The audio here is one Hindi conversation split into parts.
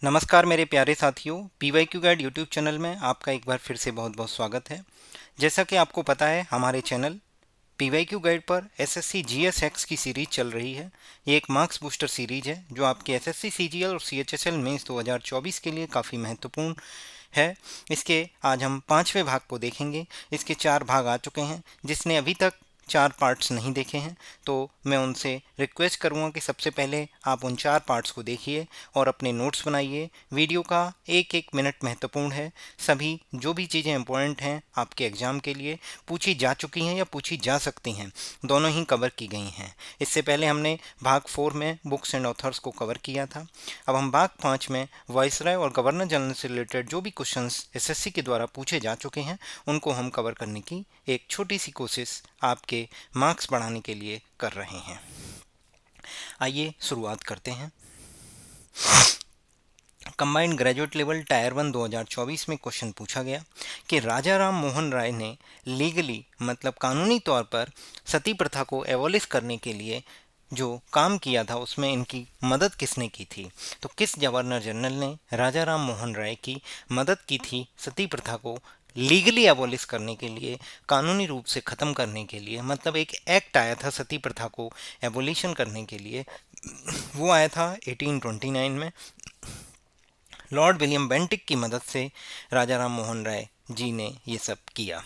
नमस्कार मेरे प्यारे साथियों, पीवाईक्यू गाइड यूट्यूब चैनल में आपका एक बार फिर से बहुत बहुत स्वागत है। जैसा कि आपको पता है, हमारे चैनल पीवाईक्यू गाइड पर एसएससी जीएस एक्स की सीरीज चल रही है। ये एक मार्क्स बूस्टर सीरीज है जो आपके एसएससी सीजीएल और सीएचएसएल मेंस 2024 के लिए काफ़ी महत्वपूर्ण है। इसके आज हम 5वें भाग को देखेंगे। इसके 4 भाग आ चुके हैं। जिसने अभी तक 4 पार्ट्स नहीं देखे हैं तो मैं उनसे रिक्वेस्ट करूंगा कि सबसे पहले आप उन 4 पार्ट्स को देखिए और अपने नोट्स बनाइए। वीडियो का एक एक मिनट महत्वपूर्ण है। सभी जो भी चीज़ें इंपॉर्टेंट हैं आपके एग्ज़ाम के लिए पूछी जा चुकी हैं या पूछी जा सकती हैं, दोनों ही कवर की गई हैं। इससे पहले हमने भाग 4 में बुक्स एंड ऑथर्स को कवर किया था। अब हम भाग 5 में वाइसराय और गवर्नर जनरल से रिलेटेड जो भी क्वेश्चंस एसएससी के द्वारा पूछे जा चुके हैं उनको हम कवर करने की एक छोटी सी कोशिश आपके मार्क्स बढ़ाने के लिए कर रहे हैं। आइए शुरुआत करते हैं। कंबाइंड ग्रेजुएट लेवल टायर 1 2024 में क्वेश्चन पूछा गया कि राजा राम मोहन राय ने लीगली मतलब कानूनी तौर पर सती प्रथा को एबॉलिश करने के लिए जो काम किया था उसमें इनकी मदद किसने की थी। तो किस गवर्नर जनरल ने राजा राम मोहन राय की मदद की थी सती प्रथा को लीगली एबॉलिश करने के लिए, कानूनी रूप से ख़त्म करने के लिए। मतलब एक एक्ट आया था सती प्रथा को एबोलिशन करने के लिए, वो आया था 1829 में। लॉर्ड विलियम बेंटिक की मदद से राजा राम मोहन राय जी ने ये सब किया।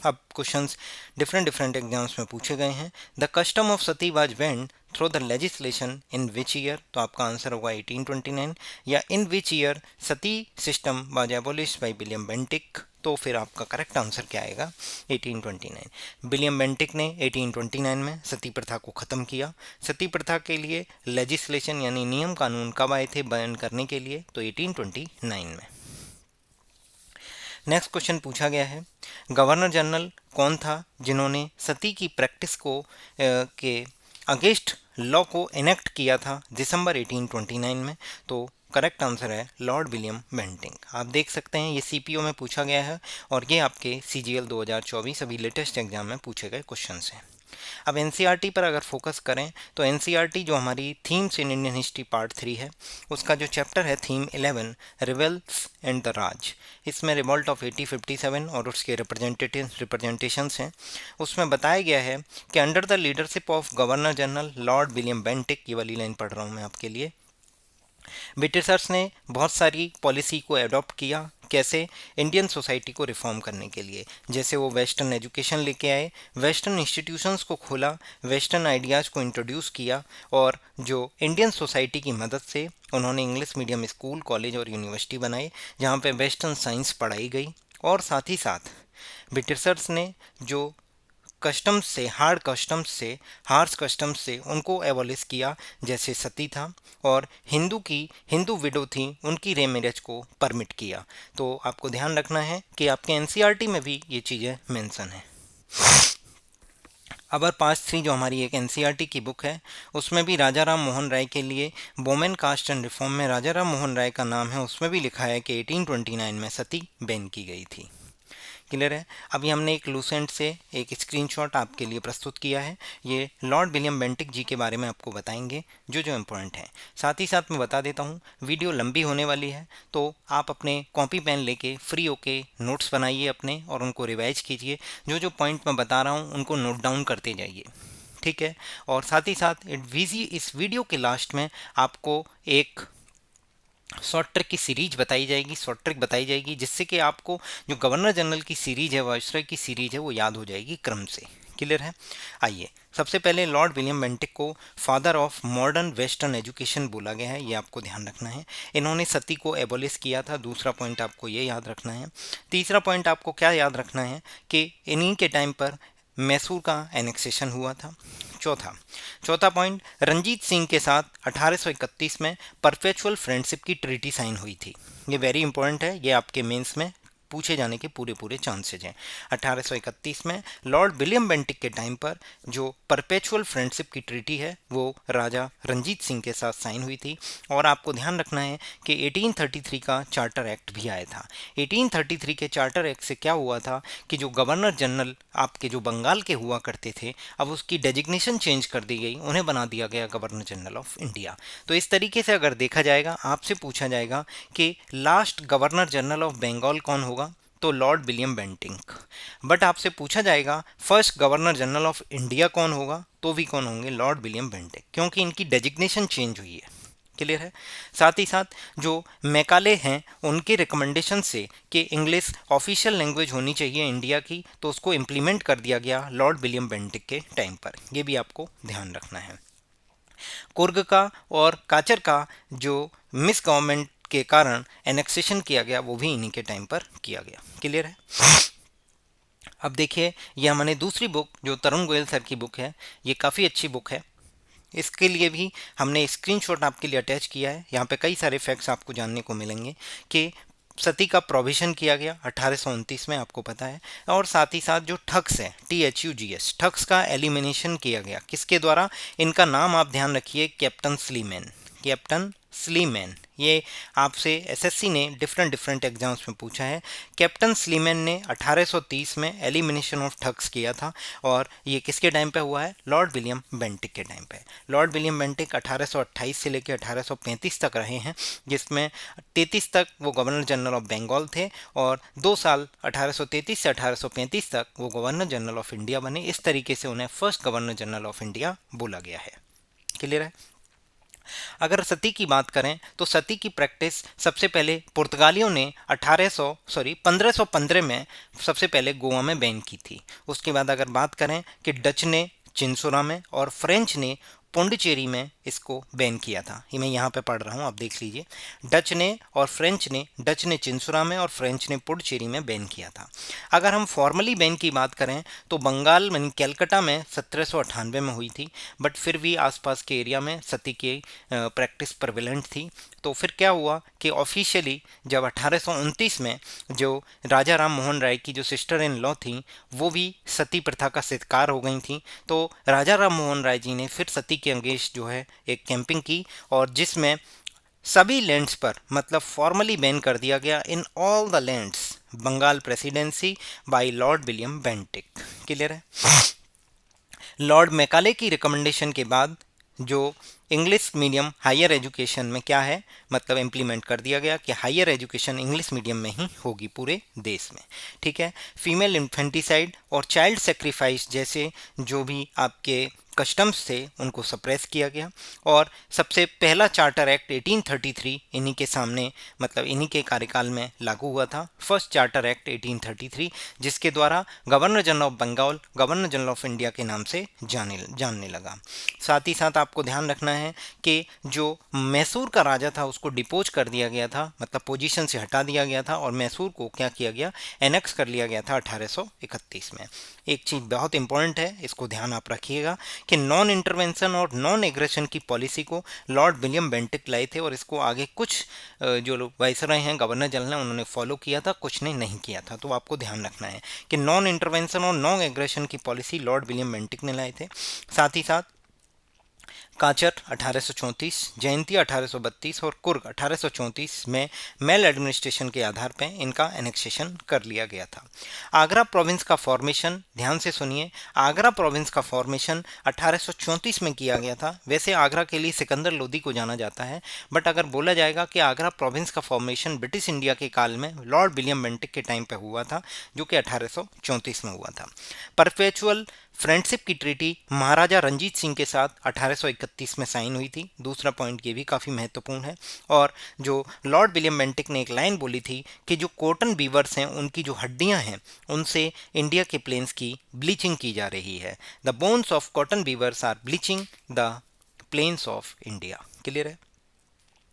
अब क्वेश्चंस डिफरेंट एग्जाम्स में पूछे गए हैं। The custom of sati was banned through the legislation in which year, तो आपका आंसर होगा 1829। या in which year sati system was abolished by William Bentinck, तो फिर आपका करेक्ट आंसर क्या आएगा 1829। विलियम बेंटिक ने 1829 में सती प्रथा को ख़त्म किया। सती प्रथा के लिए लेजिस्लेशन यानी नियम कानून कब आए थे बैन करने के लिए, तो 1829 में। नेक्स्ट क्वेश्चन पूछा गया है, गवर्नर जनरल कौन था जिन्होंने सती की प्रैक्टिस को के अगेंस्ट लॉ को इनेक्ट किया था दिसंबर 1829 में, तो करेक्ट आंसर है लॉर्ड विलियम बेंटिक। आप देख सकते हैं ये सीपीओ में पूछा गया है और ये आपके सीजीएल 2024 अभी लेटेस्ट एग्जाम में पूछे गए क्वेश्चंस हैं। अब एनसीईआरटी पर अगर फोकस करें तो एनसीईआरटी जो हमारी themes in Indian history part 3 है, उसका जो चैप्टर है थीम 11 रिवेल्स एंड द राज, इसमें रिवॉल्ट ऑफ 1857 और उसके रिप्रेजेंटेशंस हैं। उसमें बताया गया है कि under the leadership of governor general Lord William Bentinck, ये वाली लाइन पढ़ रहा हूँ मैं आपके लिए, ब्रिटिशर्स ने बहुत सारी पॉलिसी को एडॉप्ट किया। कैसे? इंडियन सोसाइटी को रिफॉर्म करने के लिए। जैसे वो वेस्टर्न एजुकेशन लेके आए, वेस्टर्न इंस्टीट्यूशंस को खोला, वेस्टर्न आइडियाज़ को इंट्रोड्यूस किया और जो इंडियन सोसाइटी की मदद से उन्होंने इंग्लिश मीडियम स्कूल, कॉलेज और यूनिवर्सिटी बनाए जहाँ पे वेस्टर्न साइंस पढ़ाई गई। और साथ ही साथ ब्रिटिशर्स ने जो कस्टम्स से हार्श कस्टम्स से उनको एबॉलिश किया, जैसे सती था, और हिंदू विडो थी उनकी रीमैरिज को परमिट किया। तो आपको ध्यान रखना है कि आपके एनसीईआरटी में भी ये चीज़ें मेंशन है। अबर पास 3 जो हमारी एक एनसीईआरटी की बुक है, उसमें भी राजा राम मोहन राय के लिए वोमेन कास्ट एंड रिफॉर्म में राजा राम मोहन राय का नाम है, उसमें भी लिखा है कि 1829 में सती बैन की गई थी। क्लियर है? अभी हमने एक लूसेंट से एक स्क्रीनशॉट आपके लिए प्रस्तुत किया है। ये लॉर्ड विलियम बेंटिक जी के बारे में आपको बताएंगे जो जो इम्पोर्टेंट है। साथ ही साथ मैं बता देता हूँ वीडियो लंबी होने वाली है, तो आप अपने कॉपी पेन लेके फ्री होके नोट्स बनाइए अपने और उनको रिवाइज कीजिए। जो जो पॉइंट मैं बता रहा हूँ उनको नोट डाउन करते जाइए, ठीक है? और साथ ही साथ इस वीडियो के लास्ट में आपको एक शॉर्ट ट्रिक की सीरीज बताई जाएगी, शॉर्ट ट्रिक बताई जाएगी, जिससे कि आपको जो गवर्नर जनरल की सीरीज है, वायसराय की सीरीज है, वो याद हो जाएगी क्रम से। क्लियर है? आइए, सबसे पहले लॉर्ड विलियम बेंटिक को father of modern western education बोला गया है, ये आपको ध्यान रखना है। इन्होंने सती को एबॉलिश किया था, दूसरा पॉइंट आपको ये याद रखना है। तीसरा पॉइंट आपको क्या याद रखना है कि इन्हीं के टाइम पर मैसूर का एनेक्सेशन हुआ था। चौथा पॉइंट, रंजीत सिंह के साथ 1831 में परपेचुअल फ्रेंडशिप की ट्रीटी साइन हुई थी। ये वेरी इंपॉर्टेंट है, ये आपके मेंस में पूछे जाने के पूरे पूरे चांसेज हैं। 1831 में लॉर्ड विलियम बेंटिक के टाइम पर जो परपेचुअल फ्रेंडशिप की ट्रीटी है वो राजा रंजीत सिंह के साथ साइन हुई थी। और आपको ध्यान रखना है कि 1833 का चार्टर एक्ट भी आया था। 1833 के चार्टर एक्ट से क्या हुआ था कि जो गवर्नर जनरल आपके जो बंगाल के हुआ करते थे, अब उसकी डेजिग्नेशन चेंज कर दी गई, उन्हें बना दिया गया गवर्नर जनरल ऑफ इंडिया। तो इस तरीके से अगर देखा जाएगा, आपसे पूछा जाएगा कि last governor general of Bengal कौन होगा, तो लॉर्ड विलियम बेंटिक। बट आपसे पूछा जाएगा first governor general of India कौन होगा, तो भी कौन होंगे, लॉर्ड विलियम बेंटिक, क्योंकि इनकी डेजिग्नेशन चेंज हुई है। क्लियर है। साथ ही साथ जो मैकाले हैं उनके रिकमेंडेशन से कि इंग्लिश ऑफिशियल लैंग्वेज होनी चाहिए इंडिया की, तो उसको इम्प्लीमेंट कर दिया गया लॉर्ड विलियम बेंटिक के टाइम पर। ये भी आपको ध्यान रखना है। कुर्ग का और काचर का जो मिस गवर्नमेंट के कारण एनेक्सेशन किया गया वो भी इन्हीं के टाइम पर किया गया। क्लियर है। अब देखिए, ये हमारे दूसरी बुक जो तरुण गोयल सर की बुक है, ये काफ़ी अच्छी बुक है। इसके लिए भी हमने स्क्रीनशॉट आपके लिए अटैच किया है। यहाँ पे कई सारे फैक्ट्स आपको जानने को मिलेंगे कि सती का प्रोविजन किया गया 1829 में, आपको पता है। और साथ ही साथ जो ठग्स है, THUGS, ठग्स का एलिमिनेशन किया गया किसके द्वारा, इनका नाम आप ध्यान रखिए, कैप्टन स्लीमैन। कैप्टन स्लीमैन, ये आपसे एसएससी ने डिफरेंट डिफरेंट एग्जाम्स में पूछा है। कैप्टन स्लीमैन ने 1830 में एलिमिनेशन ऑफ ठग्स किया था। और ये किसके टाइम पे हुआ है, लॉर्ड विलियम बेंटिक के टाइम पे। लॉर्ड विलियम बेंटिक 1828 से लेकर 1835 तक रहे हैं, जिसमें 33 तक वो गवर्नर जनरल ऑफ बंगाल थे, और 2 साल 1833 से 1835 तक वो गवर्नर जनरल ऑफ इंडिया बने। इस तरीके से उन्हें first governor general of India बोला गया है। क्लियर है। अगर सती की बात करें तो सती की प्रैक्टिस सबसे पहले पुर्तगालियों ने 1515 में सबसे पहले गोवा में बैन की थी। उसके बाद अगर बात करें कि डच ने चिंसुरा में और फ्रेंच ने पुडुचेरी में इसको बैन किया था। ये मैं यहाँ पे पढ़ रहा हूँ, आप देख लीजिए। डच ने चिंसुरा में और फ्रेंच ने पुडुचेरी में बैन किया था। अगर हम फॉर्मली बैन की बात करें तो बंगाल यानी कैलकाटा में 1798 में हुई थी, बट फिर भी आसपास के एरिया में सती की प्रैक्टिस प्रेवलेंट थी। तो फिर क्या हुआ कि ऑफिशियली जब 1829 में जो राजा राम मोहन राय की जो सिस्टर इन लॉ थी वो भी सती प्रथा का शिकार हो गई थी, तो राजा राम मोहन राय जी ने फिर सती के अगेंस्ट जो है एक कैंपिंग की, और जिसमें सभी लैंड्स पर मतलब फॉर्मली बैन कर दिया गया in all the lands Bengal presidency by lord William Bentinck. Clear है। लॉर्ड मैकाले की रिकमेंडेशन के बाद जो इंग्लिश मीडियम हायर एजुकेशन में क्या है, मतलब इम्प्लीमेंट कर दिया गया कि हायर एजुकेशन इंग्लिश मीडियम में ही होगी पूरे देश में। ठीक है। फीमेल इन्फेंटिसाइड और चाइल्ड सेक्रीफाइस जैसे जो भी आपके कस्टम्स थे उनको सप्रेस किया गया। और सबसे पहला चार्टर एक्ट 1833 इन्हीं के सामने मतलब इन्हीं के कार्यकाल में लागू हुआ था, फर्स्ट चार्टर एक्ट 1833, जिसके द्वारा governor general of Bengal governor general of India के नाम से जानने लगा। साथ ही साथ आपको ध्यान रखना है कि जो मैसूर का राजा था उसको डिपोज कर दिया गया था, मतलब पोजीशन से हटा दिया गया था, और मैसूर को क्या किया गया, एनेक्स कर लिया गया था 1831 में। एक चीज़ बहुत इंपॉर्टेंट है, इसको ध्यान आप रखिएगा कि नॉन इंटरवेंशन और नॉन एग्रेशन की पॉलिसी को लॉर्ड विलियम बेंटिक लाए थे, और इसको आगे कुछ जो लोग वाइसरॉय हैं गवर्नर जनरल हैं उन्होंने फॉलो किया था, कुछ ने नहीं किया था। तो आपको ध्यान रखना है कि नॉन इंटरवेंशन और नॉन एग्रेशन की पॉलिसी लॉर्ड विलियम बेंटिक ने लाए थे। साथ ही साथ काचर 1834, जयंती 1832 और कुर्ग 1834 में मेल एडमिनिस्ट्रेशन के आधार पर इनका एनेक्सेशन कर लिया गया था। आगरा प्रोविंस का फॉर्मेशन, ध्यान से सुनिए, आगरा प्रोविंस का फॉर्मेशन 1834 में किया गया था। वैसे आगरा के लिए सिकंदर लोदी को जाना जाता है, बट अगर बोला जाएगा कि आगरा प्रोविंस का फॉर्मेशन ब्रिटिश इंडिया के काल में लॉर्ड विलियम बेंटिक के टाइम पे हुआ था, जो कि 1834 में हुआ था। परपेचुअल फ्रेंडशिप की ट्रीटी महाराजा रंजीत सिंह के साथ 1831 में साइन हुई थी। दूसरा पॉइंट ये भी काफ़ी महत्वपूर्ण है। और जो लॉर्ड विलियम बेंटिक ने एक लाइन बोली थी कि जो कॉटन बीवर्स हैं उनकी जो हड्डियां हैं उनसे इंडिया के प्लेन्स की ब्लीचिंग की जा रही है। The bones of cotton weavers are bleaching the plains of India. Clear है।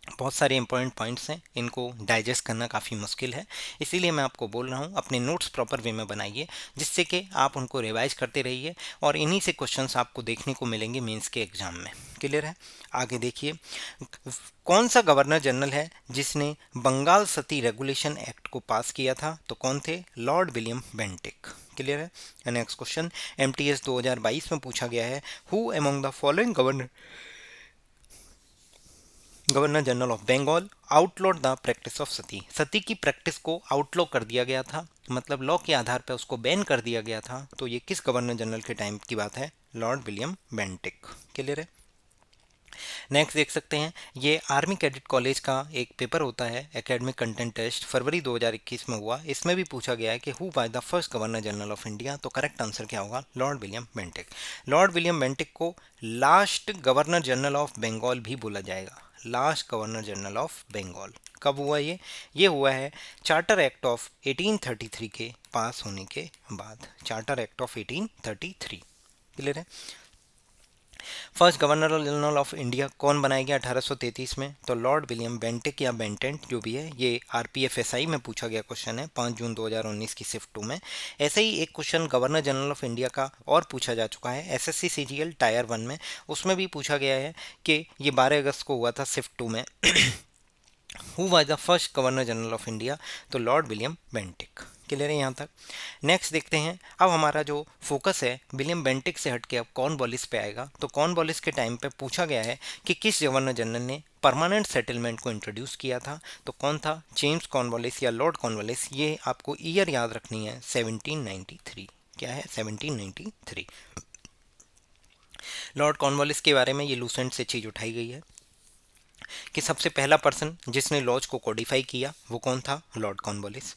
बहुत सारे इंपॉर्टेंट पॉइंट्स हैं, इनको डाइजेस्ट करना काफ़ी मुश्किल है, इसीलिए मैं आपको बोल रहा हूँ अपने नोट्स प्रॉपर वे में बनाइए, जिससे कि आप उनको रिवाइज करते रहिए और इन्हीं से क्वेश्चंस आपको देखने को मिलेंगे मेंस के एग्जाम में। क्लियर है? आगे देखिए, कौन सा गवर्नर जनरल है जिसने बंगाल सती रेगुलेशन एक्ट को पास किया था? तो कौन थे? Lord William Bentinck. क्लियर है? नेक्स्ट क्वेश्चन एमटीएस 2022 में पूछा गया है, who among the following governor general of Bengal outlawed the practice of sati? Sati की प्रैक्टिस को आउटलॉ कर दिया गया था, मतलब लॉ के आधार पर उसको बैन कर दिया गया था। तो ये किस गवर्नर जनरल के टाइम की बात है? Lord William Bentinck. क्लियर है? नेक्स्ट देख सकते हैं, ये आर्मी कैडेट कॉलेज का एक पेपर होता है, एकेडमिक कंटेंट टेस्ट, फरवरी 2021 में हुआ। इसमें भी पूछा गया है कि who was the first governor general of India? तो करेक्ट आंसर क्या होगा? Lord William Bentinck. Lord William Bentinck को last governor general of Bengal भी बोला जाएगा, last governor general of Bengal. कब हुआ ये हुआ है चार्टर एक्ट ऑफ 1833 के पास होने के बाद, चार्टर एक्ट ऑफ 1833। क्लियर है? First governor general of India कौन बनाया गया 1833 में? तो लॉर्ड विलियम बेंटिक या बेंटेंट जो भी है। ये आरपीएफएसआई में पूछा गया क्वेश्चन है 5 जून 2019 की शिफ्ट 2 में। ऐसे ही एक question governor general of India का और पूछा जा चुका है एसएससी सीजीएल टायर 1 में, उसमें भी पूछा गया है कि ये 12 अगस्त को हुआ था शिफ्ट 2 में। Who was the first governor general of India? तो लॉर्ड विलियम बेंटिक। क्लियर है यहाँ तक? नेक्स्ट देखते हैं, अब हमारा जो फोकस है विलियम बेंटिक से हटके अब कॉर्नवालिस पे आएगा। तो कॉर्नवालिस के टाइम पे पूछा गया है कि किस गवर्नर जनरल ने परमानेंट सेटलमेंट को इंट्रोड्यूस किया था? तो कौन था? जेम्स कॉर्नवालिस या लॉर्ड कॉर्नवालिस। ये आपको ईयर याद रखनी है, 1793। क्या है? 1793। लॉर्ड कॉर्नवालिस के बारे में ये लूसेंट से चीज़ उठाई गई है कि सबसे पहला पर्सन जिसने लॉज को कोडिफाई किया वो कौन था? Lord Cornwallis.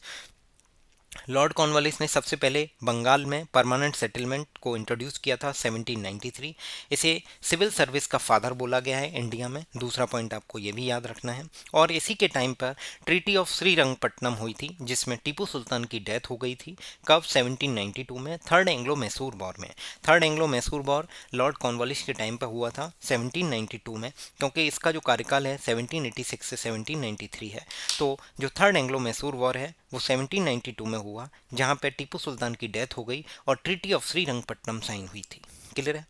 लॉर्ड कॉर्नवालिस ने सबसे पहले बंगाल में परमानेंट सेटलमेंट को इंट्रोड्यूस किया था 1793। इसे सिविल सर्विस का फादर बोला गया है इंडिया में। दूसरा पॉइंट आपको ये भी याद रखना है। और इसी के टाइम पर ट्रीटी ऑफ श्रीरंगपट्टनम हुई थी, जिसमें टीपू सुल्तान की डेथ हो गई थी। कब? 1792 में, थर्ड एंग्लो मैसूर वॉर में। Third Anglo Mysore war Lord Cornwallis के टाइम पर हुआ था 1792 में, क्योंकि इसका जो कार्यकाल है 1786 से 1793 है। तो जो थर्ड एंग्लो मैसूर वॉर है वो 1792 में हुआ, जहां पे टीपू सुल्तान की डेथ हो गई और ट्रीटी ऑफ श्रीरंगपट्टनम साइन हुई थी। क्लियर है?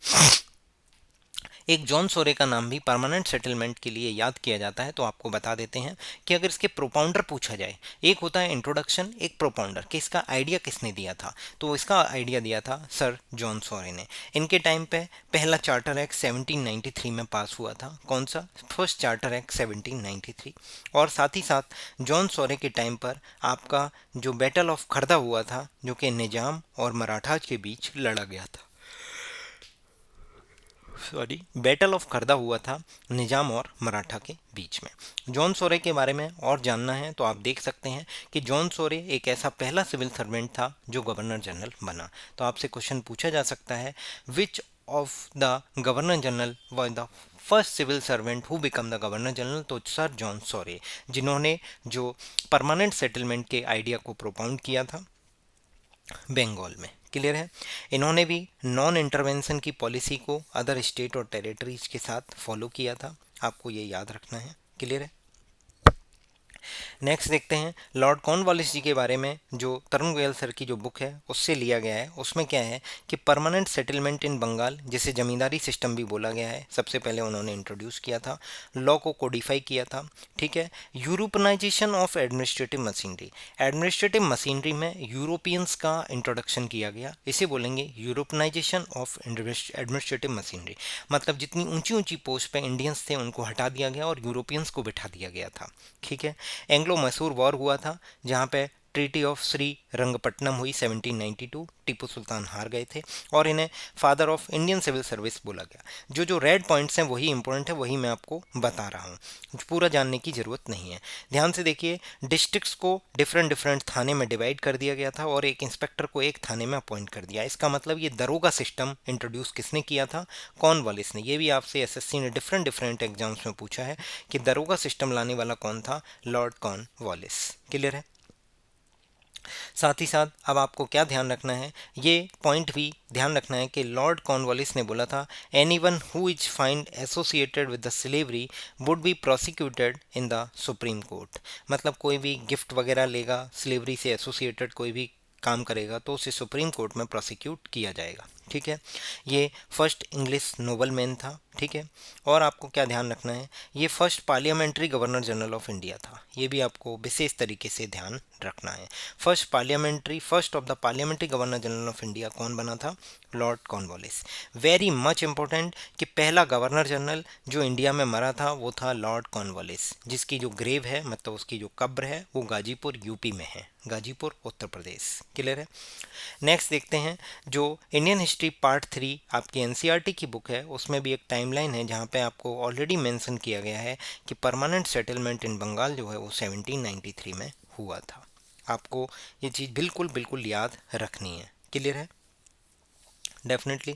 एक जॉन सोरे का नाम भी परमानेंट सेटलमेंट के लिए याद किया जाता है, तो आपको बता देते हैं कि अगर इसके प्रोपाउंडर पूछा जाए, एक होता है इंट्रोडक्शन, एक प्रोपाउंडर, कि इसका आइडिया किसने दिया था? तो इसका आइडिया दिया था सर जॉन सोरे ने। इनके टाइम पे पहला चार्टर एक्ट 1793 में पास हुआ था। कौन सा? First charter act 1793। और साथ ही साथ जॉन सोरे के टाइम पर आपका जो बैटल ऑफ खरदा हुआ था, जो कि निजाम और मराठाज के बीच लड़ा गया था। सॉरी, बैटल ऑफ खरदा हुआ था निजाम और मराठा के बीच में। जॉन सोरे के बारे में और जानना है तो आप देख सकते हैं कि जॉन सोरे एक ऐसा पहला सिविल सर्वेंट था जो गवर्नर जनरल बना। तो आपसे क्वेश्चन पूछा जा सकता है, which of the governor general was the first civil servant who become the governor general? तो सर जॉन सोरे, जिन्होंने जो परमानेंट सेटलमेंट के आइडिया को प्रोपाउंड किया था बंगाल में। क्लियर है? इन्होंने भी नॉन इंटरवेंशन की पॉलिसी को अदर स्टेट और टेरिटरीज के साथ फॉलो किया था, आपको ये याद रखना है। क्लियर है? नेक्स्ट देखते हैं लॉर्ड कॉर्नवालिस जी के बारे में, जो तरुण गोयल सर की जो बुक है उससे लिया गया है। उसमें क्या है कि परमानेंट सेटलमेंट इन बंगाल, जिसे जमींदारी सिस्टम भी बोला गया है, सबसे पहले उन्होंने इंट्रोड्यूस किया था, लॉ को कोडिफाई किया था। ठीक है? Europeanisation of administrative machinery, administrative machinery में यूरोपियंस का इंट्रोडक्शन किया गया, इसे बोलेंगे यूरोपनाइजेशन ऑफ एडमिनिस्ट्रेटिव मशीनरी। मतलब जितनी ऊंची ऊंची पोस्ट पे इंडियंस थे उनको हटा दिया गया और यूरोपियंस को बिठा दिया गया था। ठीक है? एंग्लो मैसूर वॉर हुआ था, जहां पे ट्रीटी ऑफ श्री रंगपट्टनम हुई 1792। टीपू सुल्तान हार गए थे और इन्हें father of Indian civil service बोला गया। जो जो रेड पॉइंट्स हैं वही इंपॉर्टेंट है, वही मैं आपको बता रहा हूँ, पूरा जानने की ज़रूरत नहीं है। ध्यान से देखिए, डिस्ट्रिक्ट्स को डिफरेंट डिफरेंट थाने में डिवाइड कर दिया गया था और एक इंस्पेक्टर को एक थाने में अपॉइंट कर दिया। इसका मतलब ये दरोगा सिस्टम इंट्रोड्यूस किसने किया था? कॉर्नवालिस ने। ये भी आपसे एसएससी ने डिफरेंट डिफरेंट एग्जाम्स में पूछा है कि दरोगा सिस्टम लाने वाला कौन था? Lord Cornwallis. क्लियर है? साथ ही साथ अब आपको क्या ध्यान रखना है, ये पॉइंट भी ध्यान रखना है कि लॉर्ड कॉर्नवालिस ने बोला था anyone who is find associated with the slavery would be prosecuted in the supreme court. मतलब कोई भी गिफ्ट वगैरह लेगा, स्लेवरी से एसोसिएटेड कोई भी काम करेगा तो उसे सुप्रीम कोर्ट में प्रोसिक्यूट किया जाएगा। ठीक है, ये फर्स्ट इंग्लिश नोबल मैन था। ठीक है, और आपको क्या ध्यान रखना है, ये first parliamentary governor general of India था। ये भी आपको विशेष तरीके से ध्यान रखना है। First of the parliamentary governor general of India कौन बना था? Lord Cornwallis. Very much important कि पहला गवर्नर जनरल जो इंडिया में मरा था वो था लॉर्ड कॉर्नवालिस, जिसकी जो ग्रेव है, मतलब उसकी जो कब्र है, वो गाजीपुर यूपी में है, गाजीपुर उत्तर प्रदेश। क्लियर है। नेक्स्ट देखते हैं, जो इंडियन हिस्ट्री पार्ट 3 आपकी एनसीईआरटी की बुक है, उसमें भी एक टाइमलाइन है जहाँ पे आपको ऑलरेडी मेंशन किया गया है कि परमानेंट सेटलमेंट इन बंगाल जो है वो 1793 में हुआ था। आपको ये चीज़ बिल्कुल बिल्कुल याद रखनी है। क्लियर है, डेफिनेटली।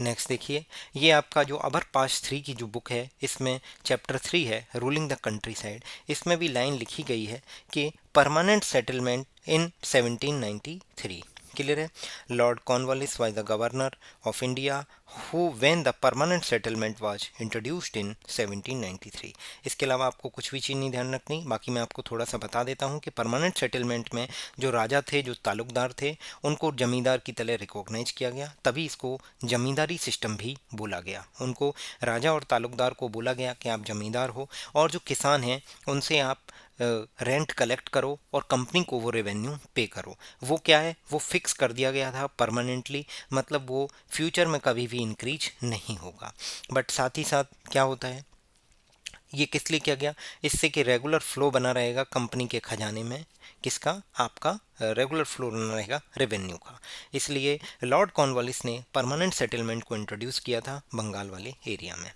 नेक्स्ट देखिए, ये आपका जो अबर पास 3 की जो बुक है, इसमें चैप्टर 3 है रूलिंग द कंट्री साइड। इसमें भी लाइन लिखी गई है कि परमानेंट सेटलमेंट इन 1793। क्लियर है। Lord Cornwallis was the governor of India who when the permanent settlement was introduced in 1793। इसके अलावा आपको कुछ भी चीज़ नहीं ध्यान रखनी। बाकी मैं आपको थोड़ा सा बता देता हूँ कि परमानेंट सेटलमेंट में जो राजा थे, जो तालुकदार थे, उनको जमींदार की तरह रिकॉग्नाइज किया गया, तभी इसको जमींदारी सिस्टम भी बोला गया। उनको, राजा और तालुकदार को बोला गया कि आप जमींदार हो, और जो किसान हैं उनसे आप रेंट कलेक्ट करो और कंपनी को वो रेवेन्यू पे करो। वो क्या है, वो फिक्स कर दिया गया था परमानेंटली, मतलब वो फ्यूचर में कभी भी इंक्रीज नहीं होगा। बट साथ ही साथ क्या होता है, ये किस लिए किया गया, इससे कि रेगुलर फ्लो बना रहेगा कंपनी के खजाने में। किसका? आपका रेगुलर फ्लो बना रहेगा रेवेन्यू का। इसलिए लॉर्ड कॉर्नवालिस ने परमानेंट सेटलमेंट को इंट्रोड्यूस किया था बंगाल वाले एरिया में।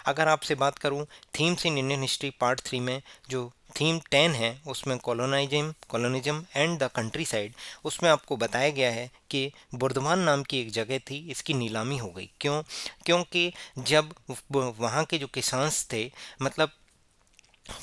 अगर आपसे बात करूं themes in Indian history part 3 में, जो थीम 10 है, उसमें colonialism and the country side, उसमें आपको बताया गया है कि बुर्दवान नाम की एक जगह थी, इसकी नीलामी हो गई। क्यों? क्योंकि जब वहाँ के जो किसान थे, मतलब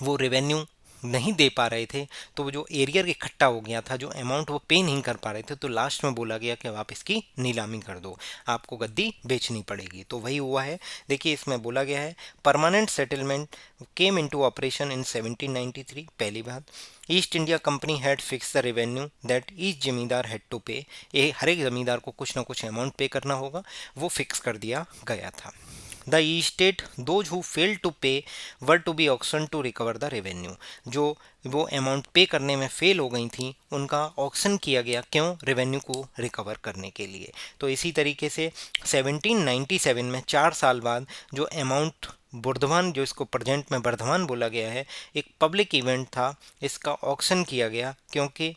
वो रेवेन्यू नहीं दे पा रहे थे, तो वो जो एरियर इकट्ठा हो गया था, जो अमाउंट वो पे नहीं कर पा रहे थे, तो लास्ट में बोला गया कि अब आप इसकी नीलामी कर दो, आपको गद्दी बेचनी पड़ेगी। तो वही हुआ है। देखिए, इसमें बोला गया है permanent settlement came into operation in 1793। पहली बात, east India company had fix the revenue that each जमींदार हैड टू पे। ये हर एक जमींदार को कुछ ना कुछ अमाउंट पे करना होगा, वो फिक्स कर दिया गया था। The estate those who failed to pay were to be auctioned to recover the revenue। जो वो अमाउंट पे करने में फेल हो गई थी, उनका ऑक्शन किया गया। क्यों? रेवेन्यू को रिकवर करने के लिए। तो इसी तरीके से 1797 में 4 साल बाद जो अमाउंट बुर्धवान, जो इसको प्रेजेंट में बर्धवान बोला गया है, एक पब्लिक इवेंट था, इसका ऑक्शन किया गया। क्योंकि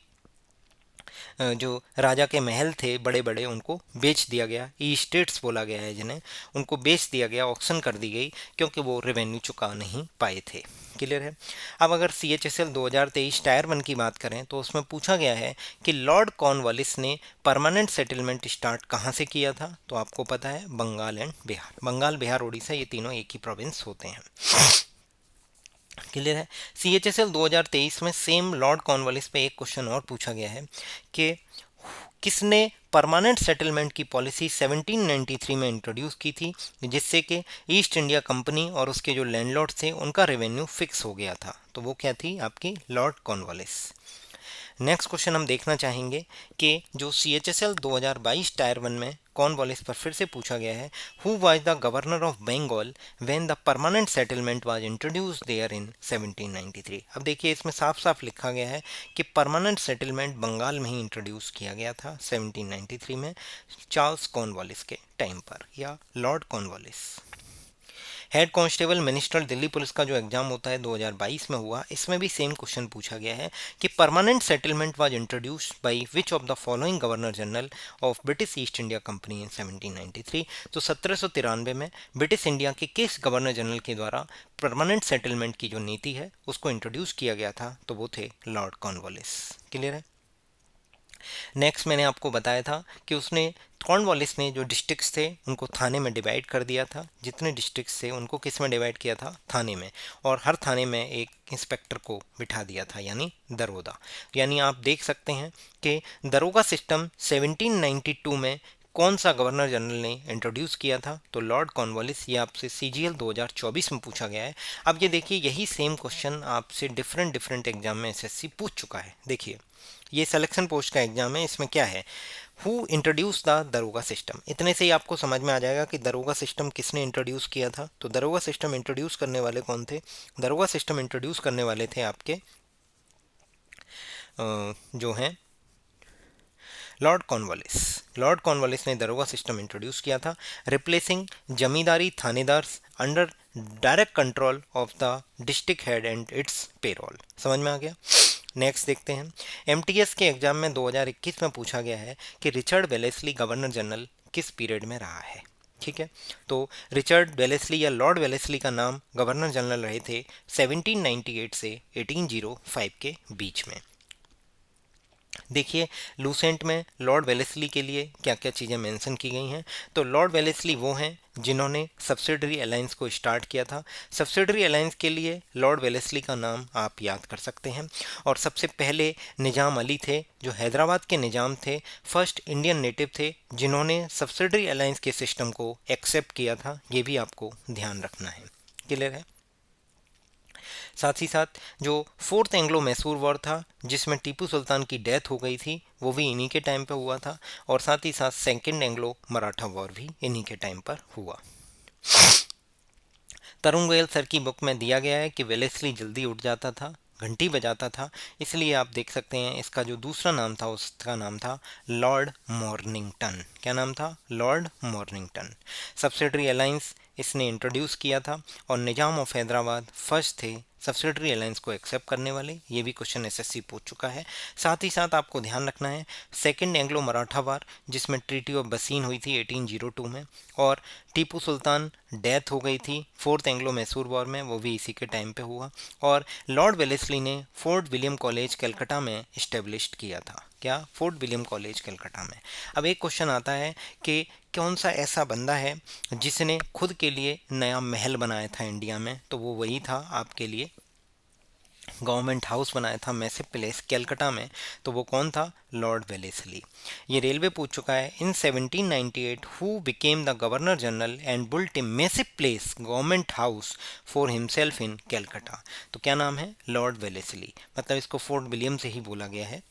जो राजा के महल थे बड़े बड़े, उनको बेच दिया गया, ई स्टेट्स बोला गया है जिन्हें, उनको बेच दिया गया, ऑक्शन कर दी गई, क्योंकि वो रेवेन्यू चुका नहीं पाए थे। क्लियर है। अब अगर CHSL 2023 टायर 1 की बात करें तो उसमें पूछा गया है कि लॉर्ड कॉर्नवालिस ने परमानेंट सेटलमेंट स्टार्ट कहाँ से किया था, तो आपको पता है बंगाल एंड बिहार। बंगाल, बिहार, उड़ीसा, ये तीनों एक ही प्रोविंस होते हैं। क्लियर है। CHSL 2023 में सेम लॉर्ड कॉर्नवालिस पे एक क्वेश्चन और पूछा गया है कि किसने परमानेंट सेटलमेंट की पॉलिसी 1793 में इंट्रोड्यूस की थी, जिससे कि ईस्ट इंडिया कंपनी और उसके जो लैंडलॉर्ड थे उनका रेवेन्यू फिक्स हो गया था। तो वो क्या थी? आपकी लॉर्ड कॉर्नवालिस। नेक्स्ट क्वेश्चन हम देखना चाहेंगे कि जो CHSL 2022 टायर 1 में कॉर्नवालिस पर फिर से पूछा गया है, who was the governor of Bengal when the permanent settlement was introduced there in 1793। अब देखिए, इसमें साफ साफ लिखा गया है कि परमानेंट सेटलमेंट बंगाल में ही इंट्रोड्यूस किया गया था 1793 में, चार्ल्स कॉर्नवालिस के टाइम पर, या Lord Cornwallis. Head constable minister Delhi police का जो एग्जाम होता है 2022 में हुआ, इसमें भी सेम क्वेश्चन पूछा गया है कि permanent settlement was introduced by which of the following governor general of British east India company इन 1793। तो 1793 में ब्रिटिश इंडिया के किस गवर्नर जनरल के द्वारा परमानेंट सेटलमेंट की जो नीति है उसको इंट्रोड्यूस किया गया था, तो वो थे लॉर्ड कॉर्नवालिस। क्लियर है। नेक्स्ट मैंने आपको बताया था कि उसने कॉर्नवालिस ने जो डिस्ट्रिक्ट्स थे उनको थाने में डिवाइड कर दिया था, जितने डिस्ट्रिक्ट्स थे उनको किस में डिवाइड किया था, थाने में, और हर थाने में एक इंस्पेक्टर को बिठा दिया था यानी दरोगा। यानी आप देख सकते हैं कि दरोगा सिस्टम 1792 में कौन सा गवर्नर जनरल ने इंट्रोड्यूस किया था, तो लॉर्ड कॉर्नवालिस। ये आपसे सीजीएल 2024 में पूछा गया है। अब ये देखिए, यही सेम क्वेश्चन आपसे डिफरेंट डिफरेंट एग्जाम में एसएससी पूछ चुका है। देखिए, ये सिलेक्शन पोस्ट का एग्जाम है, इसमें क्या है, हु इंट्रोड्यूस द दरोगा सिस्टम। इतने से ही आपको समझ में आ जाएगा कि दरोगा सिस्टम किसने इंट्रोड्यूस किया था। तो दरोगा सिस्टम इंट्रोड्यूस करने वाले कौन थे, दरोगा सिस्टम इंट्रोड्यूस करने वाले थे आपके जो हैं लॉर्ड कॉर्नवालिस। लॉर्ड कॉर्नवालिस ने दरोगा सिस्टम इंट्रोड्यूस किया था, replacing zamindari thanedars under direct control of the district head and its payroll. समझ में आ गया। नेक्स्ट देखते हैं, एमटीएस के एग्जाम में 2021 में पूछा गया है कि रिचर्ड वेलेस्ली गवर्नर जनरल किस पीरियड में रहा है। ठीक है, तो रिचर्ड वेलेस्ली या लॉर्ड वेलेस्ली का नाम गवर्नर जनरल रहे थे 1798 से 1805 के बीच में। देखिए, लूसेंट में लॉर्ड वेलेस्ली के लिए क्या क्या चीज़ें मेंशन की गई हैं। तो लॉर्ड वेलेस्ली वो हैं जिन्होंने सब्सिडरी अलायंस को स्टार्ट किया था। सब्सिडरी अलायंस के लिए लॉर्ड वेलेस्ली का नाम आप याद कर सकते हैं। और सबसे पहले निज़ाम अली थे, जो हैदराबाद के निज़ाम थे, फर्स्ट इंडियन नेटिव थे जिन्होंने सब्सिडरी अलायंस के सिस्टम को एक्सेप्ट किया था। ये भी आपको ध्यान रखना है। क्लियर है। साथ ही साथ जो फोर्थ एंग्लो मैसूर वॉर था, जिसमें टीपू सुल्तान की डेथ हो गई थी, वो भी इन्हीं के टाइम पे हुआ था। और साथ ही साथ सेकेंड एंग्लो मराठा वॉर भी इन्हीं के टाइम पर हुआ। तरुण गोयल सर की बुक में दिया गया है कि वेलेस्ली जल्दी उठ जाता था, घंटी बजाता था, इसलिए आप देख सकते हैं इसका जो दूसरा नाम था उसका नाम था लॉर्ड मॉर्निंगटन। क्या नाम था, लॉर्ड मॉर्निंगटन। सब्सिडरी अलायंस इसने इंट्रोड्यूस किया था और निजाम ऑफ हैदराबाद फर्स्ट थे सब्सिडरी अलायंस को एक्सेप्ट करने वाले। ये भी क्वेश्चन एसएससी पूछ चुका है। साथ ही साथ आपको ध्यान रखना है सेकेंड एंग्लो मराठा वार, जिसमें ट्रीटी ऑफ बसीन हुई थी 1802 में, और टीपू सुल्तान डेथ हो गई थी फोर्थ एंग्लो मैसूर वॉर में, वो भी इसी के टाइम पे हुआ। और लॉर्ड वेलेस्ली ने फोर्ट विलियम कॉलेज कलकत्ता में इस्टेब्लिश किया था। क्या, फोर्ट विलियम कॉलेज कलकत्ता में। अब एक क्वेश्चन आता है कि कौन सा ऐसा बंदा है जिसने खुद के लिए नया महल बनाया था इंडिया में, तो वो वही था आपके लिए गवर्नमेंट हाउस बनाया था मैसिव पैलेस कलकत्ता में, तो वो कौन था, लॉर्ड वेलेस्ली। ये रेलवे पूछ चुका है, in 1798 who became the governor general and built a massive place government house for himself in Calcutta. तो क्या नाम है, लॉर्ड वेलेस्ली। मतलब इसको फोर्ट विलियम से ही बोला गया है।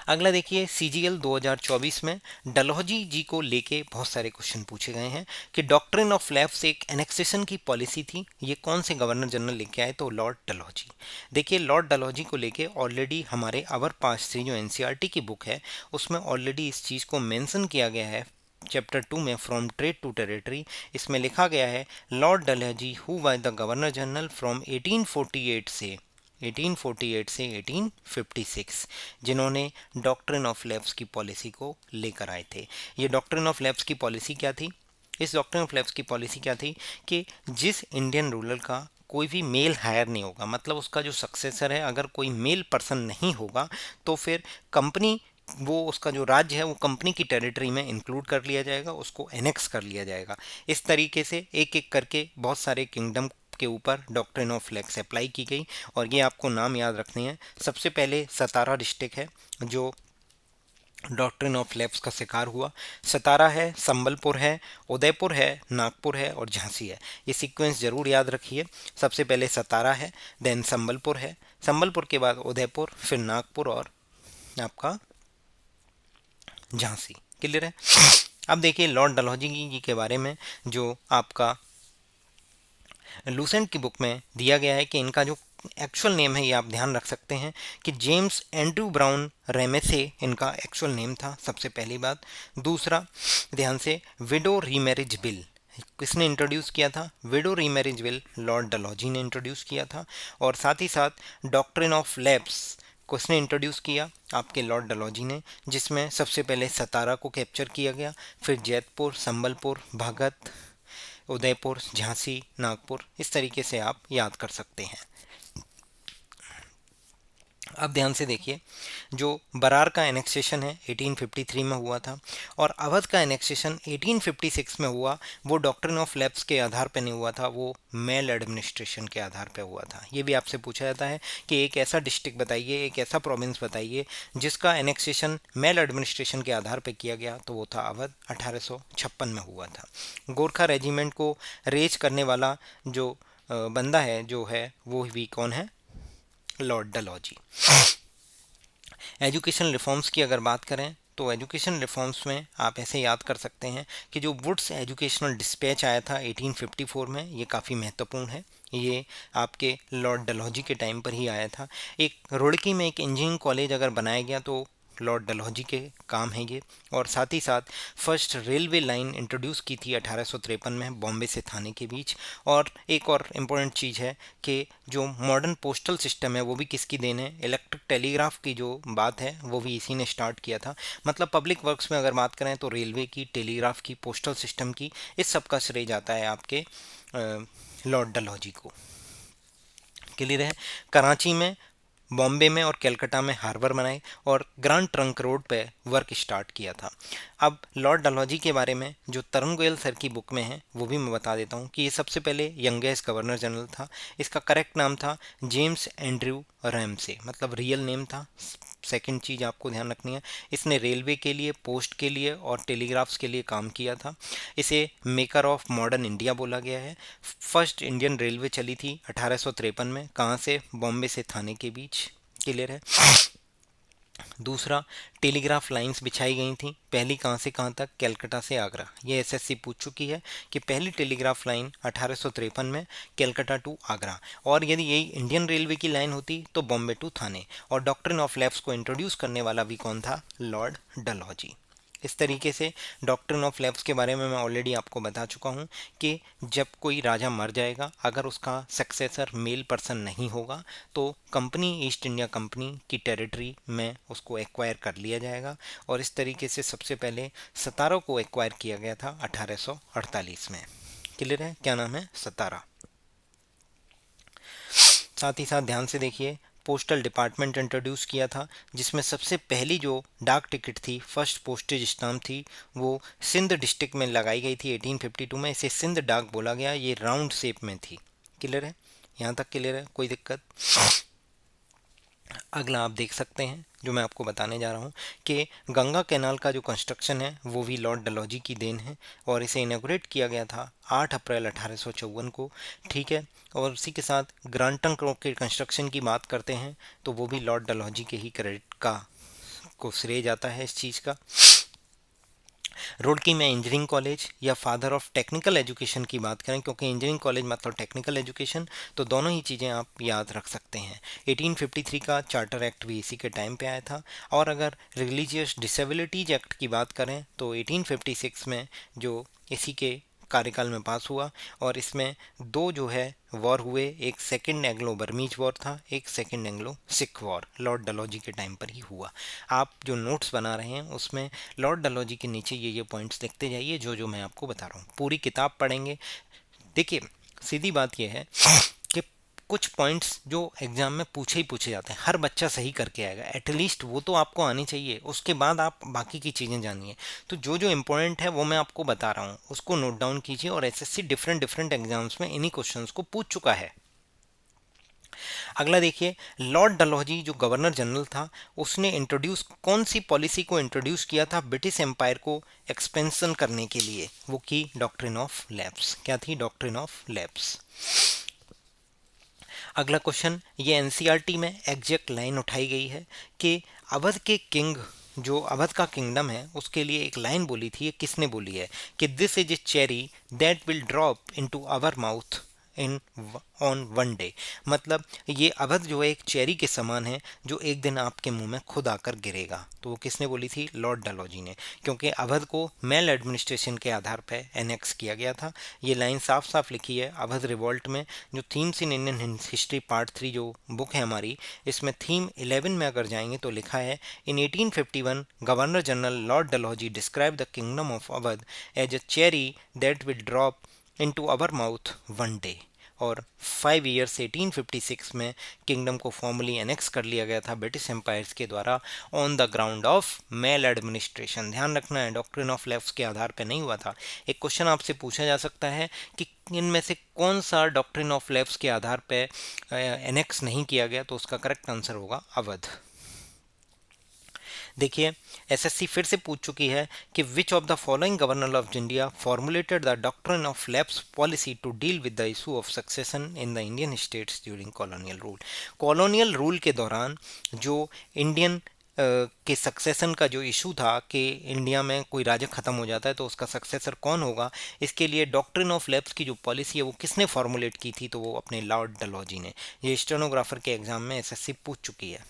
अगला देखिए, सीजीएल 2024 में डलहौजी जी को लेके बहुत सारे क्वेश्चन पूछे गए हैं कि डॉक्ट्रिन ऑफ लैप्स एक एनेक्सेशन की पॉलिसी थी, ये कौन से गवर्नर जनरल लेके आए, तो लॉर्ड डलहौजी। देखिए, लॉर्ड डलहौजी को लेके ऑलरेडी हमारे अवर पास थ्री जो एनसीईआरटी की बुक है उसमें ऑलरेडी इस चीज़ को मेंशन किया गया है। चैप्टर 2 में फ्रॉम ट्रेड टू टेरिटरी इसमें लिखा गया है Lord Dalhousie who was the governor general from 1848 से 1856, जिन्होंने डॉक्ट्रिन ऑफ लैप्स की पॉलिसी को लेकर आए थे। ये डॉक्ट्रिन ऑफ लैप्स की पॉलिसी क्या थी, इस डॉक्ट्रिन ऑफ लैप्स की पॉलिसी क्या थी कि जिस इंडियन रूलर का कोई भी मेल हायर नहीं होगा, मतलब उसका जो सक्सेसर है अगर कोई मेल पर्सन नहीं होगा, तो फिर कंपनी वो उसका जो राज्य है वो कंपनी की टेरिटरी में इंक्लूड कर लिया जाएगा, उसको एनेक्स कर लिया जाएगा। इस तरीके से एक एक करके बहुत सारे किंगडम के ऊपर डॉक्ट्रिन ऑफ लैप्स अप्लाई की गई। और ये आपको नाम याद रखने हैं। सबसे पहले सतारा डिस्ट्रिक्ट है जो डॉक्ट्रिन ऑफ लैप्स का शिकार हुआ। सतारा है, संबलपुर है, उदयपुर है, नागपुर है और झांसी है। ये सीक्वेंस जरूर याद रखिए। सबसे पहले सतारा है, देन संबलपुर है, संबलपुर के बाद उदयपुर, फिर नागपुर और आपका झांसी। क्लियर है। अब देखिए लॉर्ड डलहौजी जी के बारे में जो आपका लूसेंट की बुक में दिया गया है कि इनका जो एक्चुअल नेम है ये आप ध्यान रख सकते हैं कि जेम्स एंड्रू ब्राउन रेमेसे इनका एक्चुअल नेम था, सबसे पहली बात। दूसरा, ध्यान से, विडो रीमैरिज बिल किसने इंट्रोड्यूस किया था, window remarriage bill Lord Dalhousie ने इंट्रोड्यूस किया था। और साथ ही साथ डॉक्ट्रिन ऑफ लैप्स किसने इंट्रोड्यूस किया, आपके लॉर्ड डलहौजी ने, जिसमें सबसे पहले सतारा को कैप्चर किया गया, फिर जैतपुर, संबलपुर, भगत, उदयपुर, झांसी, नागपुर, इस तरीके से आप याद कर सकते हैं। अब ध्यान से देखिए, जो बरार का एनेक्सेशन है 1853 में हुआ था, और अवध का एनेक्सेशन 1856 में हुआ। वो डॉक्ट्रिन ऑफ लैप्स के आधार पर नहीं हुआ था, वो मेल एडमिनिस्ट्रेशन के आधार पर हुआ था। ये भी आपसे पूछा जाता है कि एक ऐसा डिस्ट्रिक्ट बताइए, एक ऐसा प्रोविंस बताइए जिसका एनेक्सेशन मेल एडमिनिस्ट्रेशन के आधार पर किया गया, तो वो था अवध, 1856 में हुआ था। गोरखा रेजिमेंट को रेज करने वाला जो बंदा है जो है वो भी कौन है? लॉर्ड डलहौजी। एजुकेशन रिफॉर्म्स की अगर बात करें तो एजुकेशन रिफॉर्म्स में आप ऐसे याद कर सकते हैं कि जो वुड्स एजुकेशनल डिस्पैच आया था 1854 में, ये काफ़ी महत्वपूर्ण है। ये आपके लॉर्ड डलहौजी के टाइम पर ही आया था। एक रुड़की में एक इंजीनियरिंग कॉलेज अगर बनाया गया तो लॉर्ड डलहौजी के काम है ये। और साथ ही साथ फर्स्ट रेलवे लाइन इंट्रोड्यूस की थी 1853 में बॉम्बे से थाने के बीच। और एक और इम्पोर्टेंट चीज़ है कि जो मॉडर्न पोस्टल सिस्टम है वो भी किसकी देन है? इलेक्ट्रिक टेलीग्राफ की जो बात है वो भी इसी ने स्टार्ट किया था। मतलब पब्लिक वर्क्स में अगर बात करें तो रेलवे की, टेलीग्राफ की, पोस्टल सिस्टम की, इस सब का श्रेय जाता है आपके लॉर्ड डलहौजी को। क्लियर है? कराची में, बॉम्बे में और कलकत्ता में हार्बर बनाए और ग्रांड ट्रंक रोड पे वर्क स्टार्ट किया था। अब लॉर्ड डलहौजी के बारे में जो तरुण गोयल सर की बुक में है वो भी मैं बता देता हूँ कि ये सबसे पहले यंगेस्ट गवर्नर जनरल था। इसका करेक्ट नाम था जेम्स एंड्रयू रैमसे, मतलब रियल नेम था। सेकंड चीज़ आपको ध्यान रखनी है, इसने रेलवे के लिए, पोस्ट के लिए और टेलीग्राफ्स के लिए काम किया था। इसे मेकर ऑफ मॉडर्न इंडिया बोला गया है। फर्स्ट इंडियन रेलवे चली थी 1853 में, कहाँ से? बॉम्बे से थाने के बीच। क्लियर है? दूसरा, टेलीग्राफ लाइंस बिछाई गई थी। पहली कहाँ से कहाँ तक? कलकत्ता से आगरा। ये एसएससी पूछ चुकी है कि पहली टेलीग्राफ लाइन 1853 में कलकत्ता टू आगरा। और यदि यही इंडियन रेलवे की लाइन होती तो बॉम्बे टू थाने। और डॉक्ट्रिन ऑफ लैप्स को इंट्रोड्यूस करने वाला भी कौन था? लॉर्ड डलहौजी। इस तरीके से डॉक्ट्रिन ऑफ लैप्स के बारे में मैं ऑलरेडी आपको बता चुका हूँ कि जब कोई राजा मर जाएगा, अगर उसका सक्सेसर मेल पर्सन नहीं होगा तो कंपनी, ईस्ट इंडिया कंपनी की टेरिटरी में उसको एक्वायर कर लिया जाएगा। और इस तरीके से सबसे पहले सतारा को एक्वायर किया गया था 1848 में। क्लियर है? क्या नाम है? सतारा। साथ ही साथ ध्यान से देखिए, पोस्टल डिपार्टमेंट इंट्रोड्यूस किया था, जिसमें सबसे पहली जो डाक टिकट थी, फर्स्ट पोस्टेज स्टाम्प थी, वो सिंध डिस्ट्रिक्ट में लगाई गई थी 1852 में। इसे सिंध डाक बोला गया। ये राउंड शेप में थी। क्लियर है? यहाँ तक क्लियर है? कोई दिक्कत? अगला आप देख सकते हैं जो मैं आपको बताने जा रहा हूँ कि गंगा कैनाल का जो कंस्ट्रक्शन है वो भी लॉर्ड डलहौजी की देन है। और इसे इनॉग्रेट किया गया था 8 अप्रैल 1854 को। ठीक है? और उसी के साथ ग्रांड ट्रंक रोड के कंस्ट्रक्शन की बात करते हैं तो वो भी लॉर्ड डलहौजी के ही क्रेडिट का को श्रेय जाता है इस चीज़ का। रुड़की में इंजीनियरिंग कॉलेज या फादर ऑफ टेक्निकल एजुकेशन की बात करें, क्योंकि इंजीनियरिंग कॉलेज मतलब टेक्निकल एजुकेशन, तो दोनों ही चीज़ें आप याद रख सकते हैं। 1853 का चार्टर एक्ट भी इसी के टाइम पे आया था। और अगर रिलीजियस डिसेबिलिटीज एक्ट की बात करें तो 1856 में जो इसी के कार्यकाल में पास हुआ। और इसमें दो जो है वॉर हुए, एक सेकंड एंग्लो बर्मीज वॉर था, एक second Anglo Sikh war Lord Dalhousie के टाइम पर ही हुआ। आप जो नोट्स बना रहे हैं उसमें लॉर्ड डलहौजी के नीचे ये पॉइंट्स देखते जाइए जो जो मैं आपको बता रहा हूँ। पूरी किताब पढ़ेंगे। देखिए, सीधी बात यह है कि कुछ पॉइंट्स जो एग्जाम में पूछे ही पूछे जाते हैं, हर बच्चा सही करके आएगा, एटलीस्ट वो तो आपको आनी चाहिए। उसके बाद आप बाकी की चीज़ें जानिए। तो जो जो इम्पोर्टेंट है वो मैं आपको बता रहा हूँ, उसको नोट डाउन कीजिए। और एसएससी डिफरेंट डिफरेंट एग्जाम्स में इन्हीं क्वेश्चंस को पूछ चुका है। अगला देखिए, लॉर्ड डलहौजी जो गवर्नर जनरल था उसने इंट्रोड्यूस कौन सी पॉलिसी को इंट्रोड्यूस किया था ब्रिटिश एम्पायर को एक्सपेंशन करने के लिए? वो की डॉक्ट्रिन ऑफ लैप्स। क्या थी? Doctrine of lapse. अगला क्वेश्चन, ये एनसीईआरटी में एग्जैक्ट लाइन उठाई गई है कि अवध के किंग, जो अवध का किंगडम है उसके लिए एक लाइन बोली थी। ये किसने बोली है? कि this is a cherry that will drop into our mouth in on one day. मतलब ये अवध जो है एक चेरी के समान है जो एक दिन आपके मुंह में खुद आकर गिरेगा। तो वो किसने बोली थी? लॉर्ड डलहौजी ने, क्योंकि अवध को मेल एडमिनिस्ट्रेशन के आधार पर एनेक्स किया गया था। ये लाइन साफ साफ लिखी है अवध रिवॉल्ट में, जो themes in Indian history part 3 जो बुक है हमारी, इसमें थीम 11 में अगर जाएंगे तो लिखा है, in 1851 governor general lord Dalhousie describe the kingdom of Awadh as a cherry that will drop into our mouth one day। और 5 ईयर्स 1856 में किंगडम को फॉर्मली एनेक्स कर लिया गया था ब्रिटिश एम्पायर्स के द्वारा on the ground of male administration. ध्यान रखना है, डॉक्ट्रिन ऑफ लेफ्ट के आधार पर नहीं हुआ था। एक क्वेश्चन आपसे पूछा जा सकता है कि इनमें से कौन सा डॉक्ट्रिन ऑफ लेफ्ट के आधार पर एनेक्स नहीं किया गया, तो उसका करेक्ट आंसर होगा अवध। देखिए, एसएससी फिर से पूछ चुकी है कि which of the following governor of India formulated the doctrine of lapse policy to deal with the issue of succession in the Indian states during colonial rule. Colonial rule के दौरान जो इंडियन के सक्सेशन का जो इशू था कि इंडिया में कोई राज्य खत्म हो जाता है तो उसका सक्सेसर कौन होगा, इसके लिए डॉक्ट्रिन ऑफ लैप्स की जो पॉलिसी है वो किसने फॉर्मुलेट की थी, तो वो अपने लॉर्ड डलहौजी ने। ये स्टेनोग्राफर के एग्जाम में एसएससी पूछ चुकी है।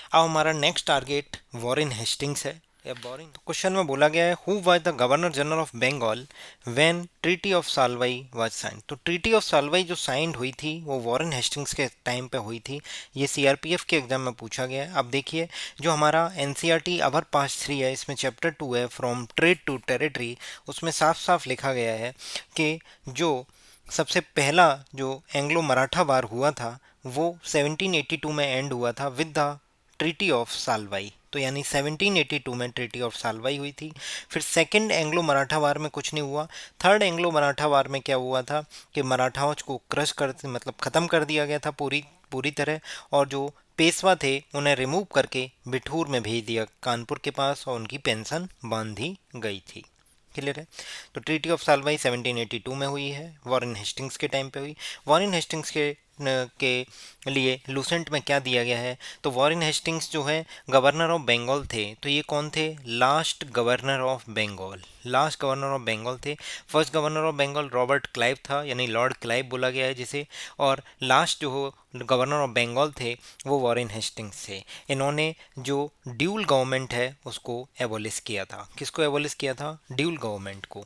अब हमारा नेक्स्ट टारगेट वॉरेन हेस्टिंग्स है। बोरिंग तो क्वेश्चन में बोला गया है who was the governor general of Bengal when treaty of Salbai was sign. तो ट्रीटी ऑफ सालवाई जो साइंड हुई थी वो वॉरेन हेस्टिंग्स के टाइम पे हुई थी। ये सीआरपीएफ के एग्जाम में पूछा गया है। अब देखिए, जो हमारा एनसीईआरटी अवर पास 3 है, इसमें चैप्टर 2 है फ्रॉम ट्रेड टू टेरिटरी, उसमें साफ साफ लिखा गया है कि जो सबसे पहला जो एंग्लो मराठा वार हुआ था वो 1782 में एंड हुआ था विद द ट्रीटी ऑफ सालवाई। तो यानी 1782 में ट्रीटी ऑफ सालवाई हुई थी। फिर सेकंड एंग्लो मराठा वार में कुछ नहीं हुआ। थर्ड एंग्लो मराठा वार में क्या हुआ था कि मराठाओं को क्रश कर मतलब ख़त्म कर दिया गया था पूरी पूरी तरह, और जो पेशवा थे उन्हें रिमूव करके बिठूर में भेज दिया कानपुर के पास, और उनकी पेंशन बांधी गई थी। क्लियर है। तो ट्रीटी ऑफ सालवाई 1782 में हुई है, वॉरेन हेस्टिंग्स के टाइम पे हुई। वॉरेन हेस्टिंग्स के लिए लूसेंट में क्या दिया गया है, तो वॉरेन हेस्टिंग्स जो है गवर्नर ऑफ बंगाल थे। तो ये कौन थे? Last governor of Bengal, last governor of Bengal थे। First governor of Bengal Robert Clive था, यानी लॉर्ड क्लाइव बोला गया है जिसे, और लास्ट जो गवर्नर ऑफ बंगाल थे वो वॉरेन हेस्टिंग्स थे। इन्होंने जो ड्यूल गवर्नमेंट है उसको एबोलिश किया था। किसको एबोलिश किया था? ड्यूल गवर्नमेंट को।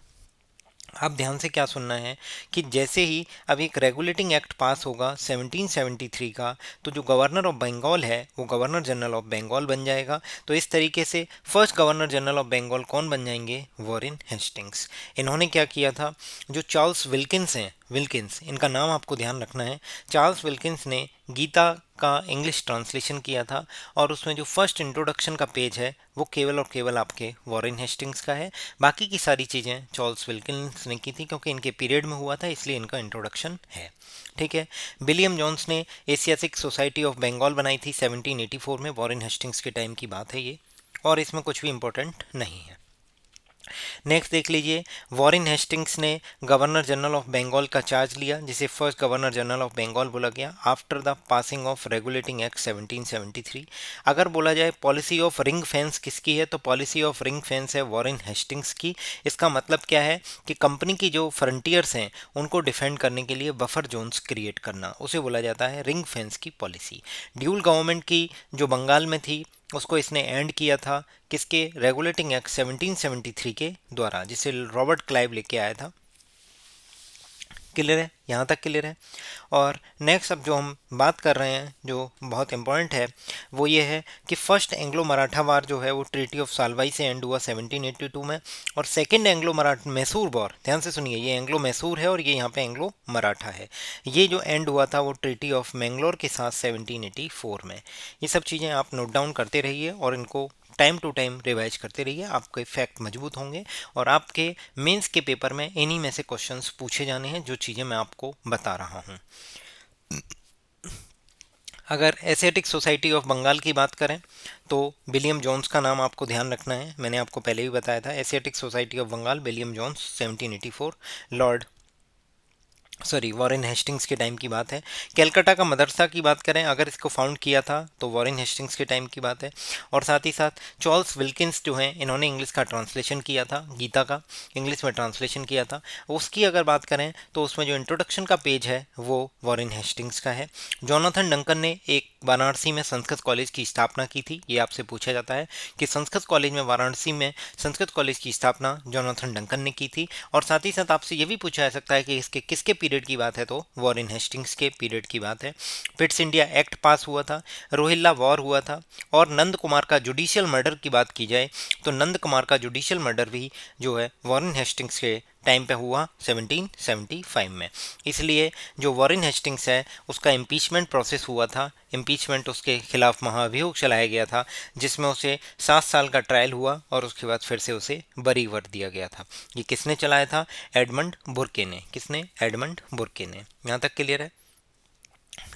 अब ध्यान से क्या सुनना है कि जैसे ही अब एक रेगुलेटिंग एक्ट पास होगा 1773 का, तो जो गवर्नर ऑफ बंगाल है वो गवर्नर जनरल ऑफ बंगाल बन जाएगा। तो इस तरीके से first governor general of Bengal कौन बन जाएंगे? Warren Hastings. इन्होंने क्या किया था, जो चार्ल्स विल्किंस हैं, विल्किंस इनका नाम आपको ध्यान रखना है। चार्ल्स विल्किंस ने गीता का इंग्लिश ट्रांसलेशन किया था, और उसमें जो फर्स्ट इंट्रोडक्शन का पेज है वो केवल और केवल आपके वॉरेन हेस्टिंग्स का है। बाकी की सारी चीज़ें चार्ल्स विल्किंस ने की थी, क्योंकि इनके पीरियड में हुआ था इसलिए इनका इंट्रोडक्शन है। ठीक है। विलियम जोन्स ने एशियाटिक सोसाइटी ऑफ बंगाल बनाई थी 1784 में, वॉरेन हेस्टिंग्स के टाइम की बात है ये, और इसमें कुछ भी इंपॉर्टेंट नहीं है। नेक्स्ट देख लीजिए, वॉरेन हेस्टिंग्स ने गवर्नर जनरल ऑफ बंगाल का चार्ज लिया, जिसे first governor general of Bengal बोला गया after the passing of regulating act 1773। अगर बोला जाए पॉलिसी ऑफ रिंग फेंस किसकी है, तो पॉलिसी ऑफ रिंग फेंस है वॉरेन हेस्टिंग्स की। इसका मतलब क्या है कि कंपनी की जो फ्रंटियर्स हैं उनको डिफेंड करने के लिए बफर जोन्स क्रिएट करना, उसे बोला जाता है रिंग फेंस की पॉलिसी। ड्यूल गवर्नमेंट की जो बंगाल में थी उसको इसने एंड किया था किसके? रेगुलेटिंग एक्ट 1773 के द्वारा, जिसे रॉबर्ट क्लाइव लेके आया था। क्लियर है? यहाँ तक क्लियर है। और नेक्स्ट अब जो हम बात कर रहे हैं जो बहुत इंपॉर्टेंट है वो ये है कि फर्स्ट एंग्लो मराठा वार जो है वो ट्रीटी ऑफ सालवाई से एंड हुआ 1782 में, और second Anglo Maratha Mysore war, ध्यान से सुनिए, ये एंग्लो मैसूर है और ये यहाँ पे एंग्लो मराठा है, ये जो एंड हुआ था वो ट्रीटी ऑफ मैंगलोर के साथ 1784 में। ये सब चीज़ें आप नोट डाउन करते रहिए और इनको टाइम टू टाइम रिवाइज करते रहिए, आपके फैक्ट मजबूत होंगे और आपके मेंस के पेपर में इन्हीं में से क्वेश्चंस पूछे जाने हैं जो चीज़ें मैं आपको बता रहा हूँ। अगर एशियाटिक सोसाइटी ऑफ बंगाल की बात करें तो विलियम जोन्स का नाम आपको ध्यान रखना है, मैंने आपको पहले भी बताया था। Asiatic society of Bengal, William Jones 1784, Warren Hastings के टाइम की बात है। कैलकाटा का मदरसा की बात करें, अगर इसको फाउंड किया था तो वॉरेन हेस्टिंग्स के टाइम की बात है। और साथ ही साथ चार्ल्स विल्किंस जो हैं इन्होंने इंग्लिश का ट्रांसलेशन किया था, गीता का इंग्लिश में ट्रांसलेशन किया था। उसकी अगर बात करें तो उसमें जो इंट्रोडक्शन का पेज है वो वॉरेन हेस्टिंग्स का है। जोनाथन डंकन ने एक वाराणसी में संस्कृत कॉलेज की स्थापना की थी। ये आपसे पूछा जाता है कि संस्कृत कॉलेज में, वाराणसी में संस्कृत कॉलेज की स्थापना जोनाथन डंकन ने की थी। और साथ ही साथ आपसे ये भी पूछा जा सकता है कि इसके किसके पीरियड की बात है, तो वॉरेन हेस्टिंग्स के पीरियड की बात है। पिट्स इंडिया एक्ट पास हुआ था, रोहिल्ला वॉर हुआ था, और नंद कुमार का जुडिशियल मर्डर की बात की जाए तो नंद कुमार का जुडिशियल मर्डर भी जो है वॉरेन हेस्टिंग्स के टाइम पे हुआ 1775 में। इसलिए जो वॉरेन हेस्टिंग्स है उसका इम्पीचमेंट प्रोसेस हुआ था, इम्पीचमेंट उसके खिलाफ महाभियोग चलाया गया था, जिसमें उसे 7 साल का ट्रायल हुआ और उसके बाद फिर से उसे बरी कर दिया गया था। ये किसने चलाया था? एडमंड बुर्के ने। किसने? एडमंड बुर्के ने। यहाँ तक क्लियर है?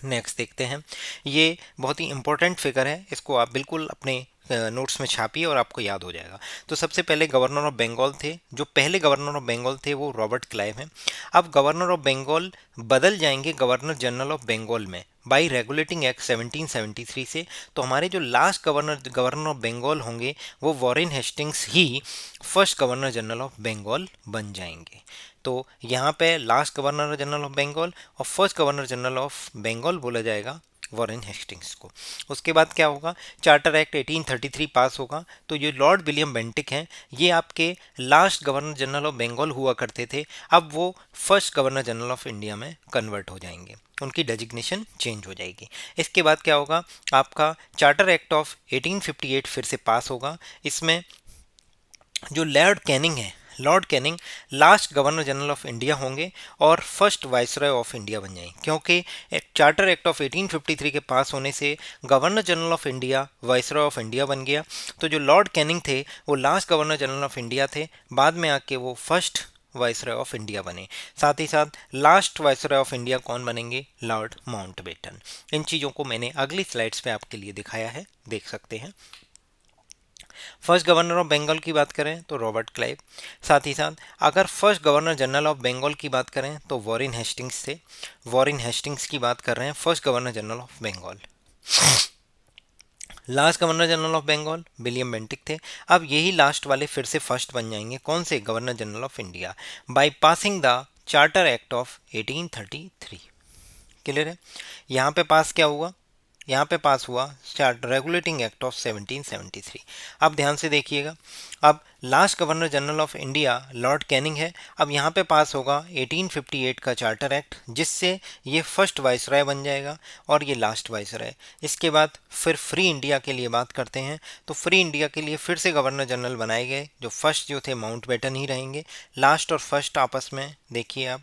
नेक्स्ट देखते हैं। ये बहुत ही इंपॉर्टेंट फिगर है, इसको आप बिल्कुल अपने नोट्स में छापिए और आपको याद हो जाएगा। तो सबसे पहले गवर्नर ऑफ बंगाल थे, जो पहले गवर्नर ऑफ बंगाल थे वो रॉबर्ट क्लाइव हैं। अब गवर्नर ऑफ बंगाल बदल जाएंगे गवर्नर जनरल ऑफ बंगाल में बाई रेगुलेटिंग एक्ट 1773 से। तो हमारे जो लास्ट गवर्नर ऑफ बंगाल होंगे वो वॉरेन हेस्टिंग्स ही first governor general of Bengal बन जाएंगे। तो यहाँ पे last governor general of Bengal और first governor general of Bengal बोला जाएगा वॉरेन हेस्टिंग्स को। उसके बाद क्या होगा? चार्टर एक्ट 1833 पास होगा। तो ये लॉर्ड विलियम बेंटिक हैं, ये आपके last governor general of Bengal हुआ करते थे, अब वो first governor general of India में कन्वर्ट हो जाएंगे, उनकी डेजिग्नेशन चेंज हो जाएगी। इसके बाद क्या होगा? आपका चार्टर एक्ट ऑफ 1858 फिर से पास होगा। इसमें जो Lord Canning last governor general of India होंगे और फर्स्ट वाइसरॉय ऑफ इंडिया बन जाएंगे, क्योंकि चार्टर एक्ट ऑफ 1853 के पास होने से governor general of India viceroy of India बन गया। तो जो लॉर्ड कैनिंग थे वो last governor general of India थे, बाद में आके वो फर्स्ट वाइसरॉय ऑफ इंडिया बने। साथ ही साथ लास्ट वाइसरॉय ऑफ इंडिया कौन बनेंगे? Lord Mountbatten. इन चीज़ों को मैंने अगली स्लाइड्स पे आपके लिए दिखाया है, देख सकते हैं। फर्स्ट गवर्नर ऑफ बंगाल की बात करें तो रॉबर्ट क्लाइव। साथ ही साथ अगर first governor general of Bengal की बात करें तो वॉरेन हेस्टिंग्स थे। वॉरेन हेस्टिंग्स की बात कर रहे हैं, first governor general of Bengal. Last governor general of Bengal William Bentinck थे। अब यही लास्ट वाले फिर से फर्स्ट बन जाएंगे, कौन से? Governor general of India, bye passing the charter act of 1833। Clear है? यहाँ पे पास क्या हुआ? यहाँ पे पास हुआ रेगुलेटिंग एक्ट ऑफ 1773। अब ध्यान से देखिएगा, अब last governor general of India Lord Canning है। अब यहाँ पे पास होगा 1858 का चार्टर एक्ट, जिससे ये फर्स्ट वाइसराय बन जाएगा और ये लास्ट वाइसराय। इसके बाद फिर फ्री इंडिया के लिए बात करते हैं। तो फ्री इंडिया के लिए फिर से गवर्नर जनरल बनाए गए, जो फर्स्ट जो थे माउंटबेटन ही रहेंगे। लास्ट और फर्स्ट आपस में देखिए आप,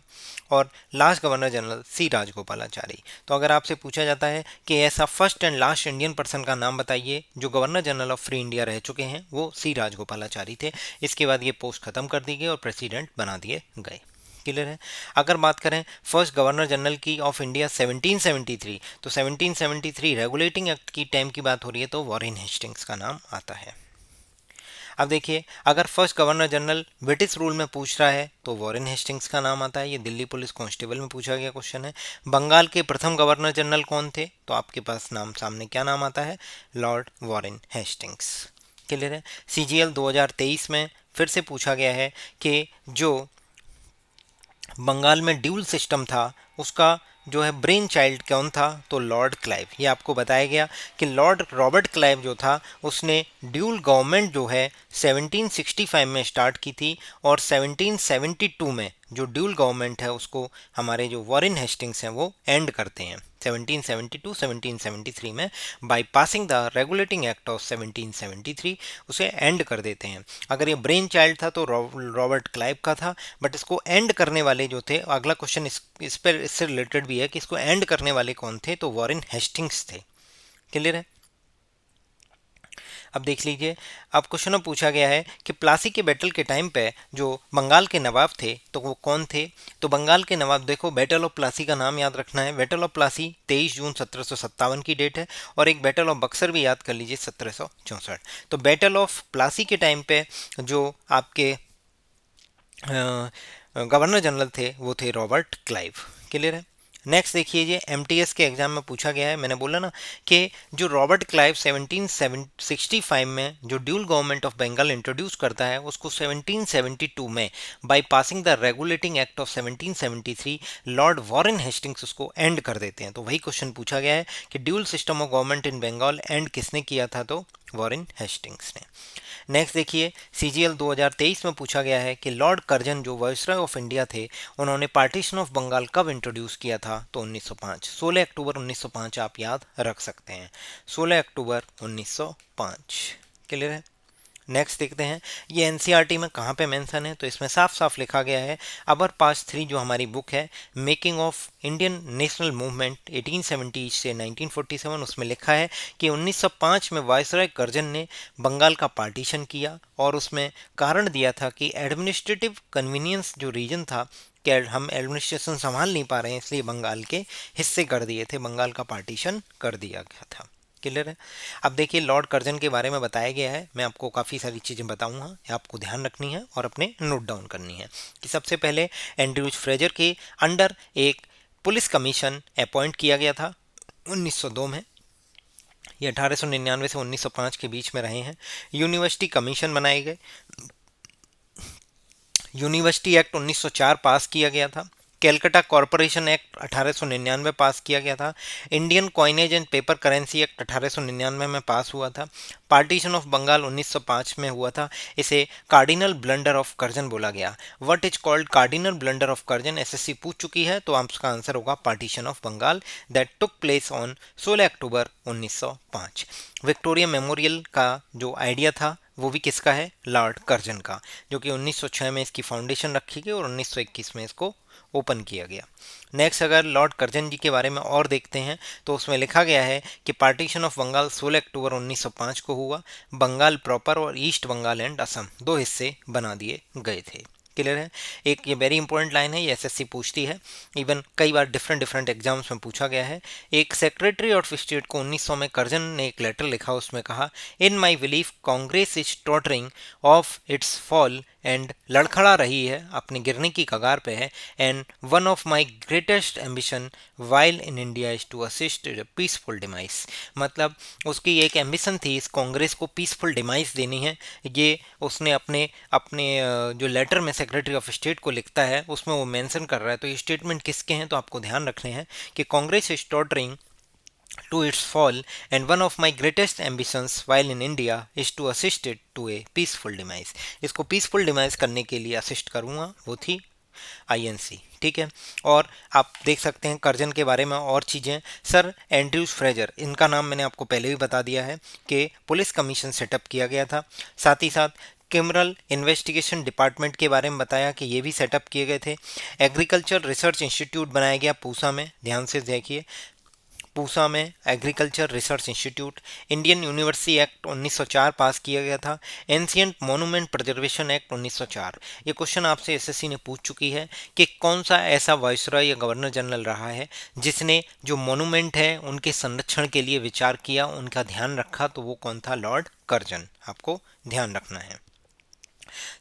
और लास्ट गवर्नर जनरल सी राजगोपालाचारी। तो अगर आपसे पूछा जाता है कि ऐसा first and last Indian person का नाम बताइए जो governor general of free India रह चुके हैं, वो सी राजगोपालाचारी थे। इसके बाद ये पोस्ट खत्म कर दी गई और प्रेसिडेंट बना दिए गए। क्लियर है? अगर बात करें फर्स्ट गवर्नर जनरल की ऑफ इंडिया 1773, तो 1773 रेगुलेटिंग एक्ट की टाइम की बात हो रही है तो वॉरेन हेस्टिंग्स का नाम आता है। अब देखिए, अगर first governor general British rule में पूछ रहा है तो वॉरेन हेस्टिंग्स का नाम आता है। ये दिल्ली पुलिस कांस्टेबल में पूछा गया क्वेश्चन है। बंगाल के प्रथम गवर्नर जनरल कौन थे? तो आपके पास नाम सामने क्या नाम आता है? Lord Warren Hastings. क्लियर है? सीजीएल 2023 में फिर से पूछा गया है कि जो बंगाल में ड्यूल सिस्टम था उसका जो है ब्रेन चाइल्ड कौन था? तो लॉर्ड क्लाइव। ये आपको बताया गया कि लॉर्ड रॉबर्ट क्लाइव जो था उसने ड्यूल गवर्नमेंट जो है 1765 में स्टार्ट की थी, और 1772 में जो ड्यूल गवर्नमेंट है उसको हमारे जो वॉरेन हेस्टिंग्स हैं वो एंड करते हैं 1772-1773 में। By passing the regulating act of 1773 उसे एंड कर देते हैं। अगर ये ब्रेन चाइल्ड था तो रॉबर्ट क्लाइव का था, बट इसको एंड करने वाले जो थे, अगला क्वेश्चन इस पर इससे रिलेटेड भी है कि इसको एंड करने वाले कौन थे? तो वॉरेन हेस्टिंग्स थे। क्लियर है? अब देख लीजिए, अब क्वेश्चन में पूछा गया है कि प्लासी के बैटल के टाइम पे जो बंगाल के नवाब थे तो वो कौन थे? तो बंगाल के नवाब, देखो बैटल ऑफ प्लासी का नाम याद रखना है। बैटल ऑफ प्लासी 23 जून 1757 की डेट है, और एक बैटल ऑफ बक्सर भी याद कर लीजिए 1764। तो बैटल ऑफ प्लासी के टाइम पे जो आपके गवर्नर जनरल थे वो थे रॉबर्ट क्लाइव। क्लियर है? नेक्स्ट देखिए, ये एमटीएस के एग्जाम में पूछा गया है। मैंने बोला ना कि जो रॉबर्ट क्लाइव 1765 में जो dual government of Bengal introduce करता है उसको 1772 में by passing the regulating act of 1773 lord Warren Hastings उसको एंड कर देते हैं। तो वही क्वेश्चन पूछा गया है कि dual system of government in Bengal end किसने किया था? तो वॉरेन हेस्टिंग्स ने। नेक्स्ट देखिए, सीजीएल 2023 में पूछा गया है कि लॉर्ड कर्जन जो वाइसरॉय ऑफ इंडिया थे उन्होंने पार्टीशन ऑफ बंगाल कब इंट्रोड्यूस किया था? तो 1905, 16 अक्टूबर 1905 आप याद रख सकते हैं, 16 अक्टूबर 1905। क्लियर है? नेक्स्ट देखते हैं ये एनसीईआरटी में कहाँ पे मेंशन है, तो इसमें साफ साफ लिखा गया है अबर पास 3 जो हमारी बुक है making of Indian national movement 1870 से 1947, उसमें लिखा है कि 1905 में वायसराय कर्जन ने बंगाल का पार्टीशन किया और उसमें कारण दिया था कि एडमिनिस्ट्रेटिव कन्वीनियंस जो रीजन था कि हम एडमिनिस्ट्रेशन संभाल नहीं पा रहे हैं, इसलिए बंगाल के हिस्से कर दिए थे, बंगाल का पार्टीशन कर दिया गया था। क्लियर है। अब देखिए लॉर्ड कर्जन के बारे में बताया गया है, मैं आपको काफ़ी सारी चीज़ें बताऊंगा, आपको ध्यान रखनी है और अपने नोट डाउन करनी है कि सबसे पहले एंड्रयूज फ्रेजर के अंडर एक पुलिस कमीशन अपॉइंट किया गया था 1902 में, ये 1899 से 1905 के बीच में रहे हैं। यूनिवर्सिटी कमीशन बनाए गए, यूनिवर्सिटी एक्ट 1904 पास किया गया था, कैलकाटा कॉरपोरेशन एक्ट 1899 पास किया गया था, Indian coinage and paper currency act 1899 में पास हुआ था, पार्टीशन ऑफ बंगाल 1905 में हुआ था। इसे कार्डिनल ब्लंडर ऑफ कर्जन बोला गया। What is called cardinal blunder of Curzon, SSC पूछ चुकी है, तो आपका आंसर होगा partition of Bengal that took place on 16 October 1905। Victoria memorial का जो आइडिया था वो भी किसका है, लॉर्ड कर्जन का, जो कि 1906 में इसकी फाउंडेशन रखी गई और 1921 में इसको ओपन किया गया। नेक्स्ट अगर लॉर्ड कर्जन जी के बारे में और देखते हैं तो उसमें लिखा गया है कि पार्टीशन ऑफ बंगाल 16 अक्टूबर 1905 को हुआ। बंगाल प्रॉपर और ईस्ट बंगाल एंड असम दो हिस्से बना दिए गए थे। क्लियर है। एक ये वेरी इंपॉर्टेंट लाइन है, ये एसएससी पूछती है, इवन कई बार डिफरेंट डिफरेंट एग्जाम्स में पूछा गया है। एक सेक्रेटरी ऑफ स्टेट को 1900 में कर्जन ने एक लेटर लिखा, उसमें कहा in my belief Congress is tottering of its fall and लड़खड़ा रही है, अपने गिरने की कगार पे है, and one of my greatest ambition while in India is to assist peaceful demise. मतलब उसकी एक एम्बिशन थी इस कांग्रेस को पीसफुल डिमाइस देनी है। ये उसने अपने अपने जो लेटर में सेक्रेटरी ऑफ स्टेट को लिखता है उसमें वो मेंशन कर रहा है। तो ये स्टेटमेंट किसके हैं, तो आपको ध्यान रखने हैं कि Congress is tottering to its fall and one of my greatest ambitions while in India is to assist it to a peaceful demise। इसको peaceful demise करने के लिए असिस्ट करूँगा, वो थी आईएनसी। ठीक है। और आप देख सकते हैं कर्जन के बारे में और चीज़ें, सर एंड्रयूज फ्रेजर, इनका नाम मैंने आपको पहले भी बता दिया है कि पुलिस कमीशन सेटअप किया गया था। साथ ही साथ क्रिमिनल इन्वेस्टिगेशन डिपार्टमेंट के बारे में बताया कि ये भी सेटअप किए गए थे। एग्रीकल्चर रिसर्च इंस्टीट्यूट बनाया गया पूसा में, ध्यान से देखिए पूसा में agriculture research institute. Indian university act 1904 पास किया गया था। Ancient monument preservation act 1904। ये क्वेश्चन आपसे एसएससी ने पूछ चुकी है कि कौन सा ऐसा वायसरॉय या गवर्नर जनरल रहा है जिसने जो मोनूमेंट है उनके संरक्षण के लिए विचार किया, उनका ध्यान रखा, तो वो कौन था, लॉर्ड कर्जन। आपको ध्यान रखना है।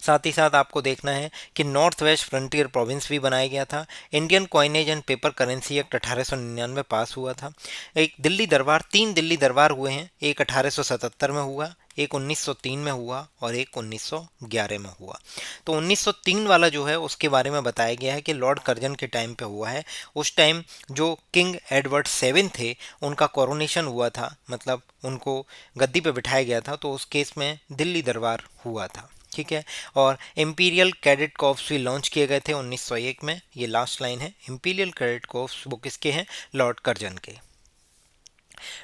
साथ ही साथ आपको देखना है कि नॉर्थ वेस्ट फ्रंटियर प्रोविंस भी बनाया गया था। Indian coinage and paper currency act 1899 पास हुआ था। एक दिल्ली दरबार, 3 दिल्ली दरबार हुए हैं, एक 1877 में हुआ, एक 1903 में हुआ और एक 1911 में हुआ। तो 1903 वाला जो है उसके बारे में बताया गया है कि लॉर्ड कर्जन के टाइम पे हुआ है। उस टाइम जो किंग एडवर्ड 7 थे उनका कोरोनेशन हुआ था, मतलब उनको गद्दी पे बिठाया गया था, तो उस केस में दिल्ली दरबार हुआ था। ठीक है। और इम्पीरियल कैडेट कॉर्प्स भी लॉन्च किए गए थे 1901 में। ये लास्ट लाइन है, इम्पीरियल कैडेट कॉर्प्स वो किसके हैं, लॉर्ड कर्जन के।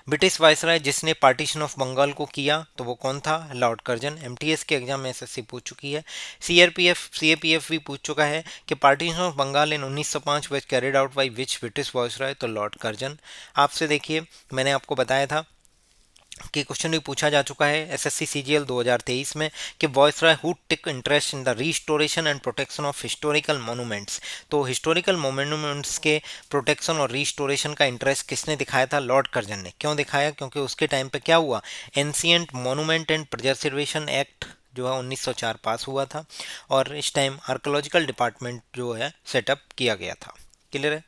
ब्रिटिश वायसराय जिसने पार्टीशन ऑफ बंगाल को किया तो वो कौन था, लॉर्ड कर्जन। एमटीएस के एग्जाम में एसएससी पूछ चुकी है। सीएपीएफ भी पूछ चुका है कि partition of Bengal in 1905 was carried out by which British viceroy, तो लॉर्ड कर्जन। आपसे देखिए मैंने आपको बताया था कि क्वेश्चन भी पूछा जा चुका है एसएससी सीजीएल 2023 में कि viceroy who take interest in the restoration and protection of historical monuments. तो हिस्टोरिकल मोनूमेंट्स के प्रोटेक्शन और रिस्टोरेशन का इंटरेस्ट किसने दिखाया था, लॉर्ड कर्जन ने। क्यों दिखाया, क्योंकि उसके टाइम पे क्या हुआ, ancient monument and preservation act जो है 1904 पास हुआ था और इस टाइम आर्कोलॉजिकल डिपार्टमेंट जो है सेटअप किया गया था। क्लियर है,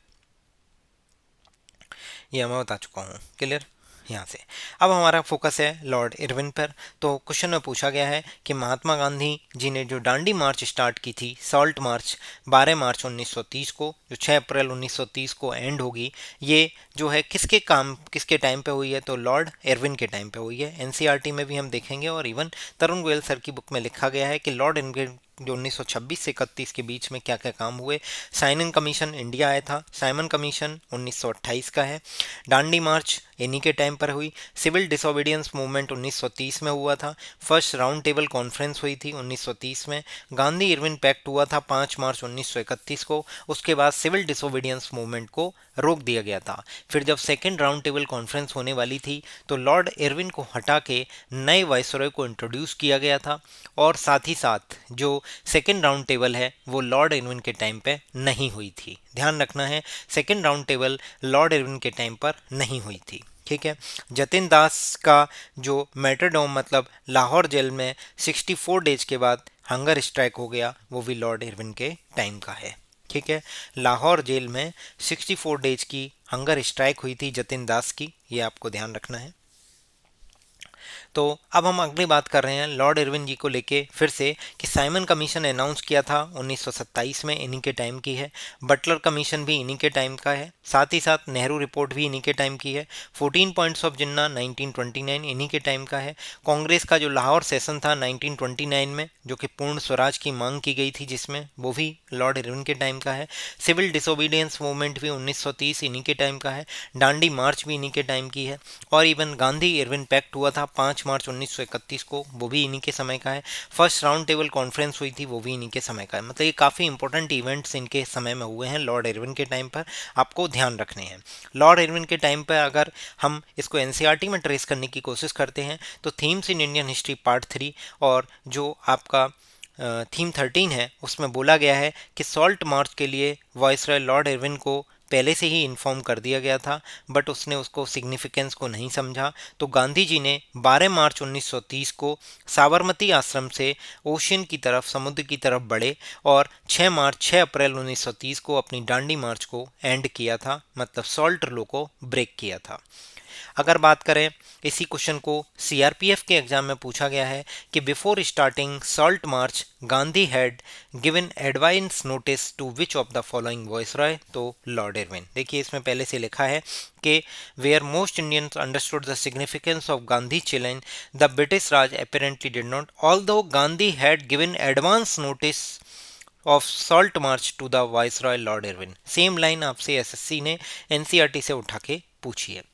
ये मैं बता चुका हूँ। क्लियर। यहाँ से अब हमारा फोकस है लॉर्ड इरविन पर। तो क्वेश्चन में पूछा गया है कि महात्मा गांधी जी ने जो दांडी मार्च स्टार्ट की थी, सॉल्ट मार्च 12 मार्च 1930 को, जो 6 अप्रैल 1930 को एंड होगी, ये जो है किसके टाइम पे हुई है, तो लॉर्ड इरविन के टाइम पे हुई है। एनसीईआरटी में भी हम देखेंगे और इवन तरुण गोयल सर की बुक में लिखा गया है कि लॉर्ड इरविन जो 1926 से 31 के बीच में क्या क्या काम हुए। साइमन कमीशन इंडिया आया था, साइमन कमीशन 1928 का है। डांडी मार्च इन्हीं के टाइम पर हुई। सिविल डिसोबीडियंस मूवमेंट 1930 में हुआ था। फर्स्ट राउंड टेबल कॉन्फ्रेंस हुई थी 1930 में। गांधी इरविन पैक्ट हुआ था 5 मार्च 1931 को। उसके बाद सिविल डिसोबीडियंस मूवमेंट को रोक दिया गया था। फिर जब सेकेंड राउंड टेबल कॉन्फ्रेंस होने वाली थी तो लॉर्ड इरविन को हटा के नए वाइसरॉय को इंट्रोड्यूस किया गया था, और साथ ही साथ जो सेकेंड राउंड टेबल है वो लॉर्ड इरविन के टाइम पे नहीं हुई थी। ध्यान रखना है, second round table Lord Irwin के टाइम पर नहीं हुई थी। ठीक है। जतिन दास का जो मेट्रोडोम मतलब लाहौर जेल में 64 डेज के बाद हंगर स्ट्राइक हो गया, वो भी लॉर्ड इरविन के टाइम का है। ठीक है, लाहौर जेल में 64 डेज की हंगर स्ट्राइक हुई थी जतिन दास की, ये आपको ध्यान रखना है। तो अब हम अगली बात कर रहे हैं लॉर्ड इरविन जी को लेके फिर से कि साइमन कमीशन अनाउंस किया था 1927 में, इन्हीं के टाइम की है। बटलर कमीशन भी इन्हीं के टाइम का है। साथ ही साथ नेहरू रिपोर्ट भी इन्हीं के टाइम की है। 14 पॉइंट्स ऑफ जिन्ना 1929 इन्हीं के टाइम का है। कांग्रेस का जो लाहौर सेशन था 1929 में, जो कि पूर्ण स्वराज की मांग की गई थी जिसमें, वो भी लॉर्ड इरविन के टाइम का है। सिविल डिसोबीडियंस मूवमेंट भी 1930 इन्हीं के टाइम का है। डांडी मार्च भी इन्हीं के टाइम की है। और इवन गांधी इरविन पैक्ट हुआ था 5 मार्च 1931 को, वो भी इन्हीं के समय का है। फर्स्ट राउंड टेबल कॉन्फ्रेंस हुई थी, वो भी इन्हीं के समय का है। मतलब ये काफ़ी इंपॉर्टेंट इवेंट्स इनके समय में हुए हैं लॉर्ड इरविन के टाइम पर, आपको ध्यान रखने हैं। लॉर्ड इरविन के टाइम पर अगर हम इसको एनसीईआरटी में ट्रेस करने की कोशिश करते हैं तो themes in Indian history part 3 और जो आपका थीम 13 है उसमें बोला गया है कि सॉल्ट मार्च के लिए वाइसरॉय लॉर्ड इरविन को पहले से ही इन्फॉर्म कर दिया गया था, बट उसने उसको सिग्निफिकेंस को नहीं समझा। तो गांधी जी ने 12 मार्च 1930 को साबरमती आश्रम से ओशियन की तरफ, समुद्र की तरफ बढ़े और 6 अप्रैल 1930 को अपनी डांडी मार्च को एंड किया था, मतलब सॉल्ट लॉ को ब्रेक किया था। अगर बात करें, इसी क्वेश्चन को सीआरपीएफ के एग्जाम में पूछा गया है कि before starting salt march Gandhi had given advance notice to which of the following viceroy, तो लॉर्ड इरविन। देखिए इसमें पहले से लिखा है कि where most Indians understood the significance of Gandhi challenge the British Raj apparently did not, although Gandhi had given advance notice of salt march to the viceroy lord Irwin. Same line आपसे एसएससी ने एनसीईआरटी से उठा के पूछी है।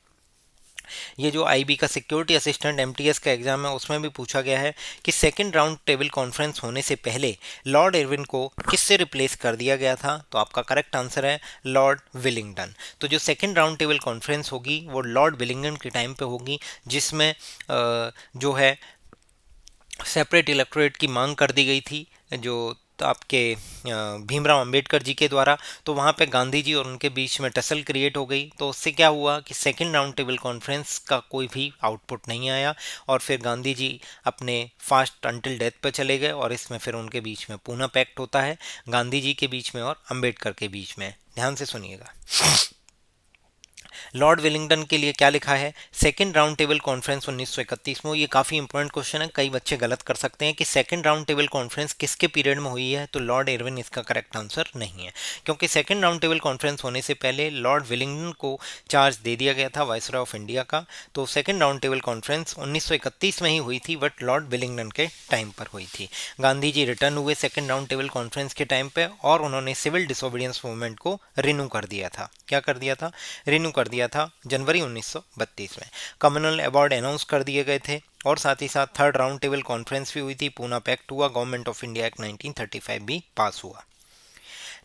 ये जो आईबी का सिक्योरिटी असिस्टेंट एमटीएस का एग्जाम है उसमें भी पूछा गया है कि सेकंड राउंड टेबल कॉन्फ्रेंस होने से पहले लॉर्ड इरविन को किससे रिप्लेस कर दिया गया था, तो आपका करेक्ट आंसर है लॉर्ड विलिंगटन। तो जो सेकंड राउंड टेबल कॉन्फ्रेंस होगी वो लॉर्ड विलिंगटन के टाइम पे होगी, जिसमें जो है सेपरेट इलेक्टोरेट की मांग कर दी गई थी, जो तो आपके भीमराव अंबेडकर जी के द्वारा। तो वहाँ पे गांधी जी और उनके बीच में टसल क्रिएट हो गई। तो उससे क्या हुआ कि सेकंड राउंड टेबल कॉन्फ्रेंस का कोई भी आउटपुट नहीं आया, और फिर गांधी जी अपने फास्ट अंटिल डेथ पे चले गए, और इसमें फिर उनके बीच में पूना पैक्ट होता है, गांधी जी के बीच में और अंबेडकर के बीच में। ध्यान से सुनिएगा। लॉर्ड विलिंगटन के लिए क्या लिखा है, सेकंड राउंड टेबल कॉन्फ्रेंस 1931 में। ये काफ़ी इंपॉर्टेंट क्वेश्चन है, कई बच्चे गलत कर सकते हैं कि सेकंड राउंड टेबल कॉन्फ्रेंस किसके पीरियड में हुई है, तो लॉर्ड इरविन इसका करेक्ट आंसर नहीं है, क्योंकि सेकंड राउंड टेबल कॉन्फ्रेंस होने से पहले लॉर्ड विलिंगटन को चार्ज दे दिया गया था वाइसरॉय ऑफ इंडिया का। तो सेकंड राउंड टेबल कॉन्फ्रेंस 1931 में ही हुई थी, बट लॉर्ड विलिंगटन के टाइम पर हुई थी। गांधी जी रिटर्न हुए सेकंड राउंड टेबल कॉन्फ्रेंस के टाइम पे, और उन्होंने सिविल डिसोबीडियंस मूवमेंट को रिन्यू कर दिया था। क्या कर दिया था, रिन्यू कर दिया था जनवरी 1932 में। कम्युनल अवार्ड अनाउंस कर दिए गए थे, और साथ ही साथ थर्ड राउंड टेबल कॉन्फ्रेंस भी हुई थी, पूना पैक्ट हुआ, गवर्नमेंट ऑफ इंडिया एक्ट 1935 भी पास हुआ।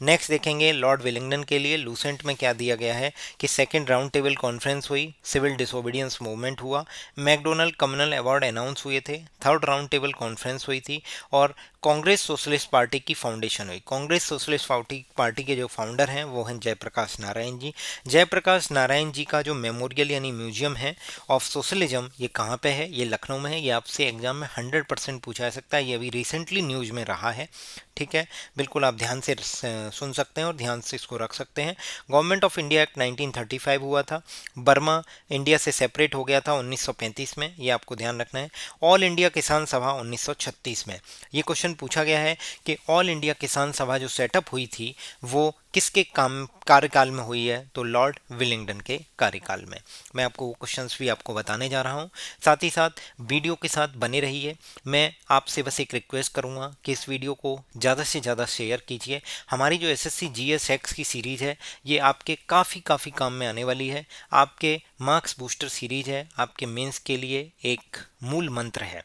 नेक्स्ट देखेंगे लॉर्ड विलिंगटन के लिए लूसेंट में क्या दिया गया है कि सेकंड राउंड टेबल कॉन्फ्रेंस हुई, सिविल डिसोबीडियंस मूवमेंट हुआ, मैकडोनल्ड कम्युनल अवार्ड अनाउंस हुए थे, थर्ड राउंड टेबल कॉन्फ्रेंस हुई थी, और कांग्रेस सोशलिस्ट पार्टी की फाउंडेशन हुई। कांग्रेस सोशलिस्ट पार्टी के जो फाउंडर हैं वो हैं जयप्रकाश नारायण जी। जयप्रकाश नारायण जी का जो मेमोरियल यानी म्यूजियम है ऑफ सोशलिज्म, ये कहाँ पे है, ये लखनऊ में है। ये आपसे एग्जाम में 100% पूछा जा सकता है, ये अभी रिसेंटली न्यूज़ में रहा है। ठीक है, बिल्कुल आप ध्यान से सुन सकते हैं और ध्यान से इसको रख सकते हैं। गवर्नमेंट ऑफ इंडिया एक्ट 1935 हुआ था। बर्मा इंडिया से सेपरेट हो गया था 1935 में, ये आपको ध्यान रखना है। ऑल इंडिया किसान सभा 1936 में। ये क्वेश्चन क्वेश्चन पूछा गया है कि ऑल इंडिया किसान सभा जो सेटअप हुई थी वो किसके काम कार्यकाल में हुई है, तो लॉर्ड विलिंगडन के कार्यकाल में। मैं आपको वो क्वेश्चंस भी आपको बताने जा रहा हूँ। साथ ही साथ वीडियो के साथ बने रहिए। मैं आपसे बस एक रिक्वेस्ट करूँगा कि इस वीडियो को ज़्यादा से ज़्यादा शेयर कीजिए। हमारी जो एसएससी जीएस एक्स की सीरीज़ है ये आपके काफ़ी काम में आने वाली है। आपके मार्क्स बूस्टर सीरीज है, आपके मेंस के लिए एक मूल मंत्र है।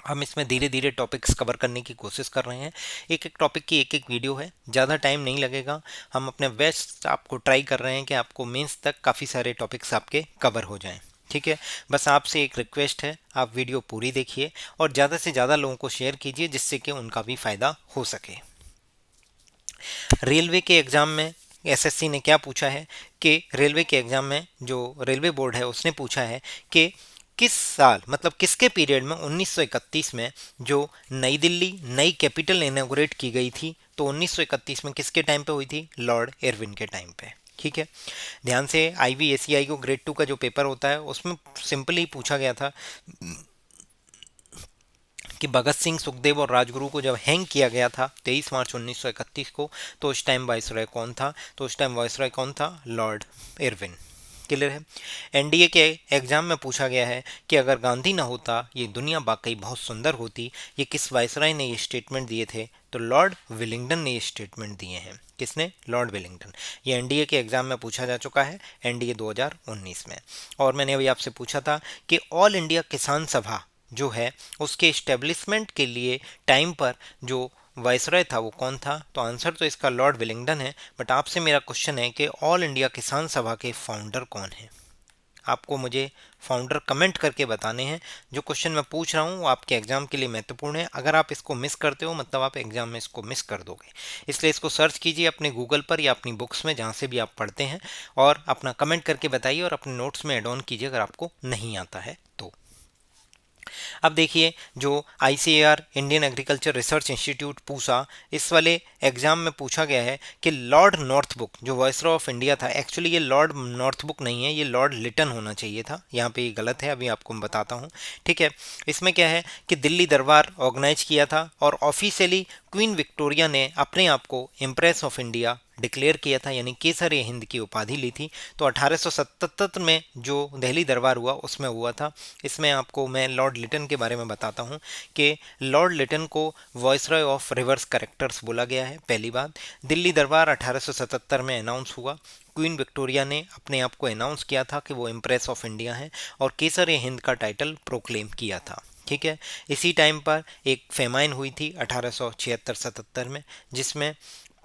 हम इसमें धीरे धीरे टॉपिक्स कवर करने की कोशिश कर रहे हैं। एक एक टॉपिक की एक एक वीडियो है, ज़्यादा टाइम नहीं लगेगा। हम अपने बेस्ट आपको ट्राई कर रहे हैं कि आपको मेंस तक काफ़ी सारे टॉपिक्स आपके कवर हो जाएं। ठीक है, बस आपसे एक रिक्वेस्ट है, आप वीडियो पूरी देखिए और ज़्यादा से ज़्यादा लोगों को शेयर कीजिए जिससे कि उनका भी फ़ायदा हो सके। रेलवे के एग्ज़ाम में एसएससी ने क्या पूछा है कि रेलवे के एग्ज़ाम में जो रेलवे बोर्ड है उसने पूछा है कि किस साल, मतलब किसके पीरियड में 1931 में जो नई दिल्ली नई कैपिटल इनॉग्रेट की गई थी, तो 1931 में किसके टाइम पे हुई थी, लॉर्ड इरविन के टाइम पे। ठीक है, ध्यान से आईवीएसीआई को ग्रेड 2 का जो पेपर होता है उसमें सिंपली पूछा गया था कि भगत सिंह, सुखदेव और राजगुरु को जब हैंग किया गया था 23 मार्च 1931 को, तो उस टाइम वायसरॉय कौन था, तो उस टाइम वायसरॉय कौन था, लॉर्ड इरविन। क्लियर है। एनडीए के एग्जाम में पूछा गया है कि अगर गांधी ना होता ये दुनिया वाकई बहुत सुंदर होती, ये किस वायसरॉय ने ये स्टेटमेंट दिए थे, तो लॉर्ड विलिंगडन ने ये स्टेटमेंट दिए हैं। किसने, लॉर्ड विलिंगडन। ये एनडीए के एग्जाम में पूछा जा चुका है, एनडीए 2019 में। और मैंने अभी आपसे पूछा था कि ऑल इंडिया किसान सभा जो है उसके इस्टेब्लिशमेंट के लिए टाइम पर जो वायसरॉय था वो कौन था, तो आंसर तो इसका लॉर्ड विलिंगडन है। बट आपसे मेरा क्वेश्चन है कि ऑल इंडिया किसान सभा के फाउंडर कौन है। आपको मुझे फाउंडर कमेंट करके बताने हैं। जो क्वेश्चन मैं पूछ रहा हूँ वो आपके एग्जाम के लिए महत्वपूर्ण है। अगर आप इसको मिस करते हो मतलब आप एग्जाम में इसको मिस कर दोगे, इसलिए इसको सर्च कीजिए अपने गूगल पर या अपनी बुक्स में जहाँ से भी आप पढ़ते हैं, और अपना कमेंट करके बताइए और अपने नोट्स में एड ऑन कीजिए अगर आपको नहीं आता है तो। अब देखिए, जो ICAR Indian agriculture research institute Pusa, इस वाले एग्जाम में पूछा गया है कि लॉर्ड नॉर्थबुक जो वायसरॉय ऑफ इंडिया था, एक्चुअली ये लॉर्ड नॉर्थबुक नहीं है, ये लॉर्ड लिटन होना चाहिए था। यहाँ पे ये गलत है, अभी आपको मैं बताता हूँ। ठीक है, इसमें क्या है कि दिल्ली दरबार ऑर्गेनाइज किया था और ऑफिशियली क्वीन विक्टोरिया ने अपने आप को इम्प्रेस ऑफ इंडिया डिक्लेयर किया था, यानी केसर ए हिंद की उपाधि ली थी। तो 1877 में जो दिल्ली दरबार हुआ उसमें हुआ था। इसमें आपको मैं लॉर्ड लिटन के बारे में बताता हूँ कि लॉर्ड लिटन को वॉइसरॉय ऑफ रिवर्स करेक्टर्स बोला गया है। पहली बात, दिल्ली दरबार 1877 में अनाउंस हुआ। क्वीन विक्टोरिया ने अपने आप को अनाउंस किया था कि वो इम्प्रेस ऑफ इंडिया है और केसर ए हिंद का टाइटल प्रोक्लेम किया था। ठीक है, इसी टाइम पर एक फेमाइन हुई थी 1876-77 में, जिसमें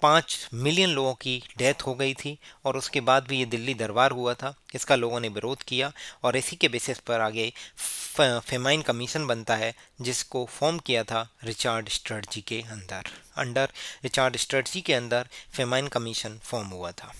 5 मिलियन लोगों की डेथ हो गई थी और उसके बाद भी ये दिल्ली दरबार हुआ था। इसका लोगों ने विरोध किया और इसी के बेसिस पर आगे फेमाइन कमीशन बनता है, जिसको फॉर्म किया था रिचार्ड स्ट्रेटजी के अंडर रिचार्ड स्ट्रेटजी के अंदर फेमाइन कमीशन फॉर्म हुआ था।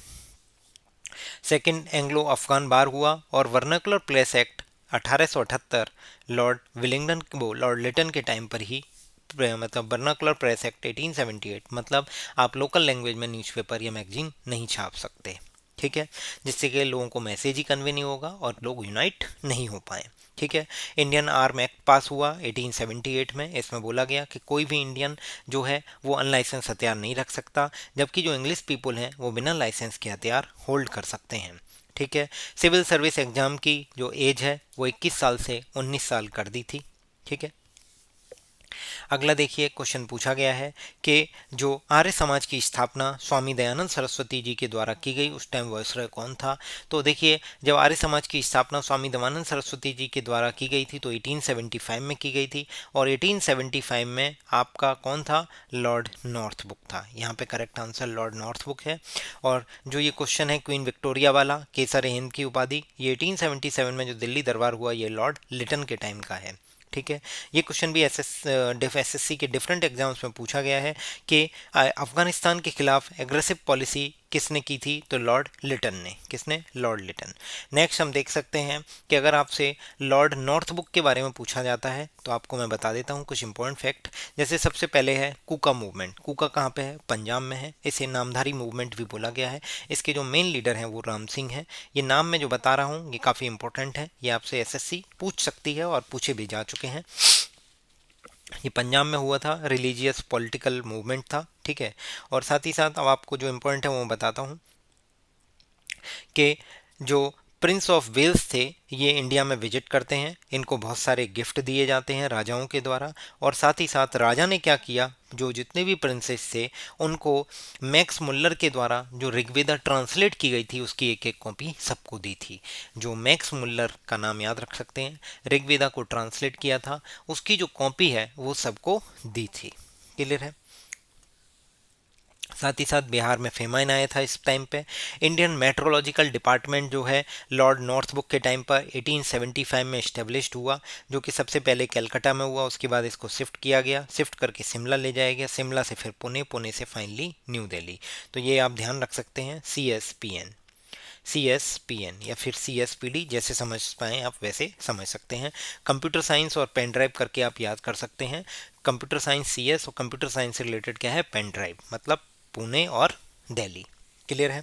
सेकेंड एंग्लो अफगान बार हुआ और vernacular press act 1878 lord Lytton के टाइम पर ही, मतलब वर्नाकुलर प्रेस एक्ट 1878, मतलब आप लोकल लैंग्वेज में न्यूज़पेपर या मैगजीन नहीं छाप सकते। ठीक है, जिससे कि लोगों को मैसेज ही कन्वे नहीं होगा और लोग यूनाइट नहीं हो पाए। ठीक है, इंडियन आर्म एक्ट पास हुआ 1878 में। इसमें बोला गया कि कोई भी इंडियन जो है वो अनलाइसेंस हथियार नहीं रख सकता, जबकि जो इंग्लिश पीपल हैं वो बिना लाइसेंस के हथियार होल्ड कर सकते हैं। ठीक है, सिविल सर्विस एग्जाम की जो एज है वो 21 साल से 19 साल कर दी थी। ठीक है, अगला देखिए, क्वेश्चन पूछा गया है कि जो आर्य समाज की स्थापना स्वामी दयानंद सरस्वती जी के द्वारा की गई, उस टाइम वायसरॉय कौन था। तो देखिए, जब आर्य समाज की स्थापना स्वामी दयानंद सरस्वती जी के द्वारा की गई थी तो 1875 में की गई थी, और 1875 में आपका कौन था, लॉर्ड नॉर्थबुक था। यहाँ पे करेक्ट आंसर लॉर्ड नॉर्थबुक है। और जो ये क्वेश्चन है क्वीन विक्टोरिया वाला, केसर हिंद की उपाधि, ये 1877 में जो दिल्ली दरबार हुआ ये लॉर्ड लिटन के टाइम का है। ठीक है, ये क्वेश्चन भी एसएससी के डिफरेंट एग्जाम्स में पूछा गया है कि अफगानिस्तान के खिलाफ एग्रेसिव पॉलिसी किसने की थी, तो लॉर्ड लिटन ने। किसने, लॉर्ड लिटन। नेक्स्ट हम देख सकते हैं कि अगर आपसे लॉर्ड नॉर्थबुक के बारे में पूछा जाता है तो आपको मैं बता देता हूँ कुछ इंपॉर्टेंट फैक्ट। जैसे सबसे पहले है कूका मूवमेंट। कूका कहाँ पे है, पंजाब में है। इसे नामधारी मूवमेंट भी बोला गया है। इसके जो मेन लीडर हैं वो राम सिंह हैं। ये नाम मैं जो बता रहा हूँ ये काफ़ी इंपॉर्टेंट है, ये आपसे एसएससी पूछ सकती है और पूछे भी जा चुके हैं। ये पंजाब में हुआ था, रिलीजियस पॉलिटिकल मूवमेंट था, ठीक है। और साथ ही साथ अब आपको जो इम्पोर्टेंट है वो बताता हूँ कि जो प्रिंस ऑफ वेल्स थे ये इंडिया में विजिट करते हैं, इनको बहुत सारे गिफ्ट दिए जाते हैं राजाओं के द्वारा। और साथ ही साथ राजा ने क्या किया, जो जितने भी प्रिंसेस थे उनको मैक्स मुल्लर के द्वारा जो ऋग्वेदा ट्रांसलेट की गई थी उसकी एक एक कॉपी सबको दी थी। जो मैक्स मुल्लर का नाम याद रख सकते हैं, ऋग्वेदा को ट्रांसलेट किया था, उसकी जो कॉपी है वो सबको दी थी। क्लियर है। साथ ही साथ बिहार में फेमाइन आया था इस टाइम पे। इंडियन मेट्रोलॉजिकल डिपार्टमेंट जो है लॉर्ड नॉर्थबुक के टाइम पर 1875 में इस्टेब्लिश्ड हुआ, जो कि सबसे पहले कलकत्ता में हुआ, उसके बाद इसको शिफ्ट किया गया, शिफ्ट करके शिमला ले जाया गया, शिमला से फिर पुणे, पुणे से फाइनली न्यू दिल्ली। तो ये आप ध्यान रख सकते हैं, CSPN, CSPN या फिर CSPD, जैसे समझ पाएँ आप वैसे समझ सकते हैं। कंप्यूटर साइंस और पेन ड्राइव करके आप याद कर सकते हैं। कंप्यूटर साइंस CS और कंप्यूटर साइंस से रिलेटेड क्या है, पेन ड्राइव, मतलब पुणे और दिल्ली। क्लियर है।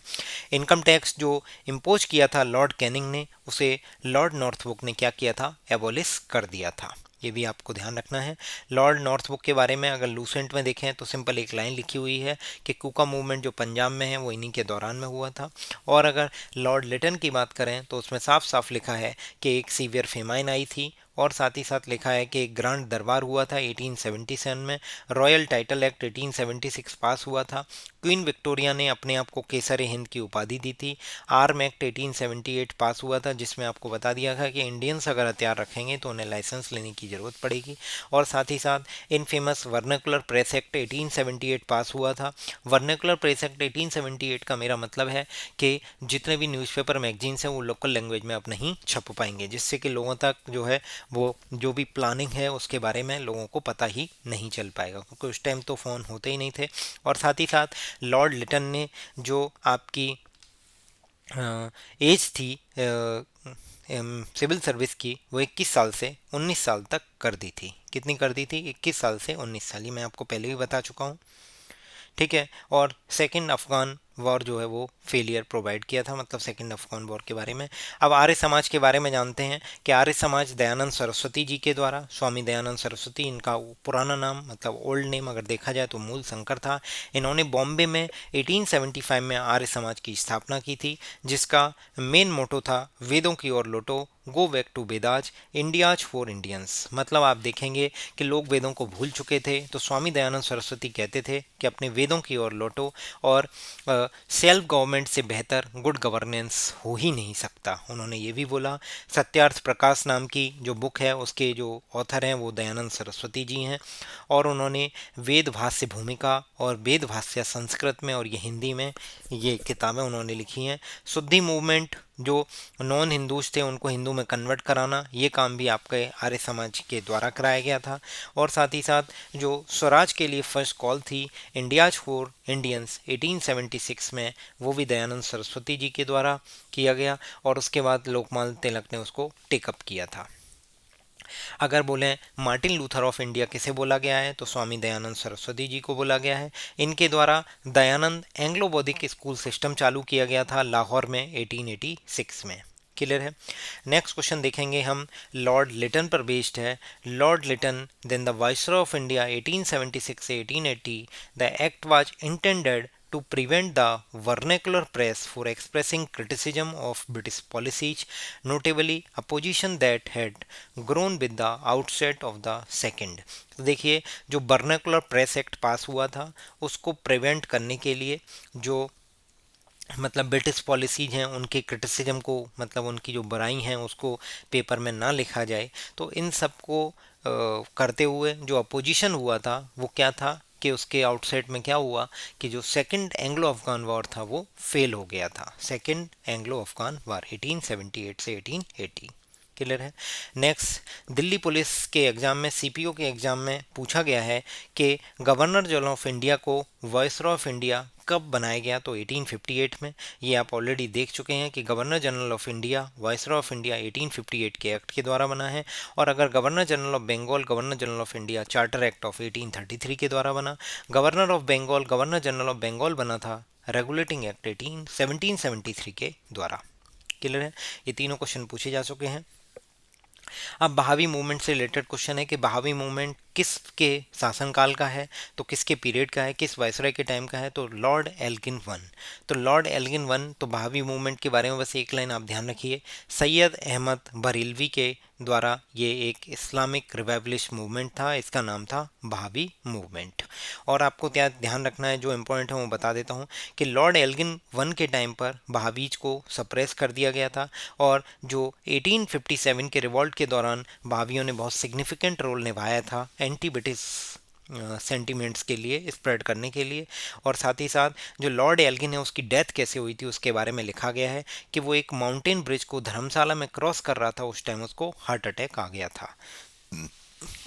इनकम टैक्स जो इम्पोज किया था लॉर्ड कैनिंग ने, उसे लॉर्ड नॉर्थबुक ने क्या किया था, एबोलिश कर दिया था। ये भी आपको ध्यान रखना है। लॉर्ड नॉर्थबुक के बारे में अगर लूसेंट में देखें तो सिंपल एक लाइन लिखी हुई है कि कुका मूवमेंट जो पंजाब में है वो इन्हीं के दौरान में हुआ था। और अगर लॉर्ड लिटन की बात करें तो उसमें साफ साफ लिखा है कि एक सीवियर फेमाइन आई थी, और साथ ही साथ लिखा है कि एक ग्रांड दरबार हुआ था 1877 में, रॉयल टाइटल एक्ट 1876 पास हुआ था, क्वीन विक्टोरिया ने अपने आप को केसर हिंद की उपाधि दी थी, आर्म एक्ट 1878 पास हुआ था जिसमें आपको बता दिया था कि इंडियंस अगर हथियार रखेंगे तो उन्हें लाइसेंस लेने की ज़रूरत पड़ेगी। और साथ ही साथ इन फेमस वर्नाकुलर प्रेस एक्ट 1878 पास हुआ था। वर्नाकुलर प्रेस एक्ट 1878 का मेरा मतलब है कि जितने भी न्यूज़पेपर मैगजीन्स हैं वो लोकल लैंग्वेज में अब नहीं छप पाएंगे, जिससे कि लोगों तक जो है वो जो भी प्लानिंग है उसके बारे में लोगों को पता ही नहीं चल पाएगा, क्योंकि उस टाइम तो फ़ोन होते ही नहीं थे। और साथ ही साथ लॉर्ड लिटन ने जो आपकी एज थी सिविल सर्विस की वो 21 साल से 19 साल तक कर दी थी। कितनी कर दी थी, 21 साल से 19 साल, ही मैं आपको पहले भी बता चुका हूँ, ठीक है। और सेकंड अफगान वॉर जो है वो फेलियर प्रोवाइड किया था, मतलब सेकंड अफगान वॉर के बारे में। अब आर्य समाज के बारे में जानते हैं कि आर्य समाज दयानंद सरस्वती जी के द्वारा, स्वामी दयानंद सरस्वती इनका पुराना नाम, मतलब ओल्ड नेम अगर देखा जाए तो मूल शंकर था। इन्होंने बॉम्बे में 1875 में आर्य समाज की स्थापना की थी, जिसका मेन मोटो था वेदों की ओर लौटो, go back to Vedas, India's for Indians. मतलब आप देखेंगे कि लोग वेदों को भूल चुके थे, तो स्वामी दयानंद सरस्वती कहते थे कि अपने वेदों की ओर लौटो, और सेल्फ गवर्नमेंट से बेहतर गुड गवर्नेंस हो ही नहीं सकता, उन्होंने ये भी बोला। सत्यार्थ प्रकाश नाम की जो बुक है उसके जो ऑथर हैं वो दयानंद सरस्वती जी हैं, और उन्होंने वेद भाष्य भूमिका और वेद भाष्य संस्कृत में और ये हिंदी में ये किताबें उन्होंने लिखी हैं। शुद्धि मूवमेंट, जो नॉन हिंदूज थे उनको हिंदू में कन्वर्ट कराना, ये काम भी आपके आर्य समाज के द्वारा कराया गया था। और साथ ही साथ जो स्वराज के लिए फर्स्ट कॉल थी, इंडियाज फॉर इंडियंस 1876 में, वो भी दयानंद सरस्वती जी के द्वारा किया गया, और उसके बाद लोकमान्य तिलक ने उसको टेकअप किया था। अगर बोलें मार्टिन लूथर ऑफ इंडिया किसे बोला गया है, तो स्वामी दयानंद सरस्वती जी को बोला गया है। इनके द्वारा दयानंद एंग्लो बौद्धिक स्कूल सिस्टम चालू किया गया था लाहौर में 1886 में। क्लियर है। नेक्स्ट क्वेश्चन देखेंगे हम, लॉर्ड लिटन पर बेस्ड है। Lord Lytton then the viceroy of India 1876 से 1880, the act was intended to prevent the vernacular press for expressing criticism of British policies, notably opposition that had grown with the outset of the second। तो देखिए, जो वर्नाकुलर प्रेस एक्ट पास हुआ था उसको प्रिवेंट करने के लिए, जो मतलब ब्रिटिश पॉलिसीज हैं उनके क्रिटिसिज्म को, मतलब उनकी जो बुराई हैं उसको पेपर में ना लिखा जाए, तो इन सब को करते हुए जो अपोजिशन हुआ था वो क्या था कि उसके आउटसेट में क्या हुआ कि जो सेकंड एंग्लो अफगान वॉर था वो फेल हो गया था। सेकंड एंग्लो अफगान वॉर 1878 से 1880। क्लियर है। नेक्स्ट, दिल्ली पुलिस के एग्ज़ाम में, CPO के एग्ज़ाम में पूछा गया है कि गवर्नर जनरल ऑफ इंडिया को वाइसरॉय ऑफ इंडिया कब बनाया गया, तो 1858 में। ये आप ऑलरेडी देख चुके हैं कि governor general of India, viceroy of India 1858 के एक्ट के द्वारा बना है। और अगर governor general of Bengal, governor general of India charter act of 1833 के द्वारा बना। Governor of Bengal, governor general of Bengal बना था रेगुलेटिंग एक्ट 1773 के द्वारा। क्लियर है। ये तीनों क्वेश्चन पूछे जा चुके हैं। अब बहावी मूवमेंट से रिलेटेड क्वेश्चन है कि बहावी मूवमेंट किसके शासनकाल का है, तो किसके पीरियड का है, किस वायसराय के टाइम का है, तो लॉर्ड एल्गिन वन। तो लॉर्ड एल्गिन वन, तो बहावी मूवमेंट के बारे में बस एक लाइन आप ध्यान रखिए, सैयद अहमद बरेलवी के द्वारा ये एक इस्लामिक रिवाइवलिस्ट मूवमेंट था, इसका नाम था बहावी मूवमेंट। और आपको क्या ध्यान रखना है, जो इम्पोर्टेंट है वो बता देता हूँ कि लॉर्ड एल्गिन वन के टाइम पर बहावीज को सप्रेस कर दिया गया था, और जो 1857 के रिवॉल्ट के दौरान बहावियों ने बहुत सिग्निफिकेंट रोल निभाया था एंटी ब्रिटिश सेंटिमेंट्स के लिए, स्प्रेड करने के लिए। और साथ ही साथ जो लॉर्ड एल्गिन है उसकी डेथ कैसे हुई थी उसके बारे में लिखा गया है कि वो एक माउंटेन ब्रिज को धर्मशाला में क्रॉस कर रहा था, उस टाइम उसको हार्ट अटैक आ गया था।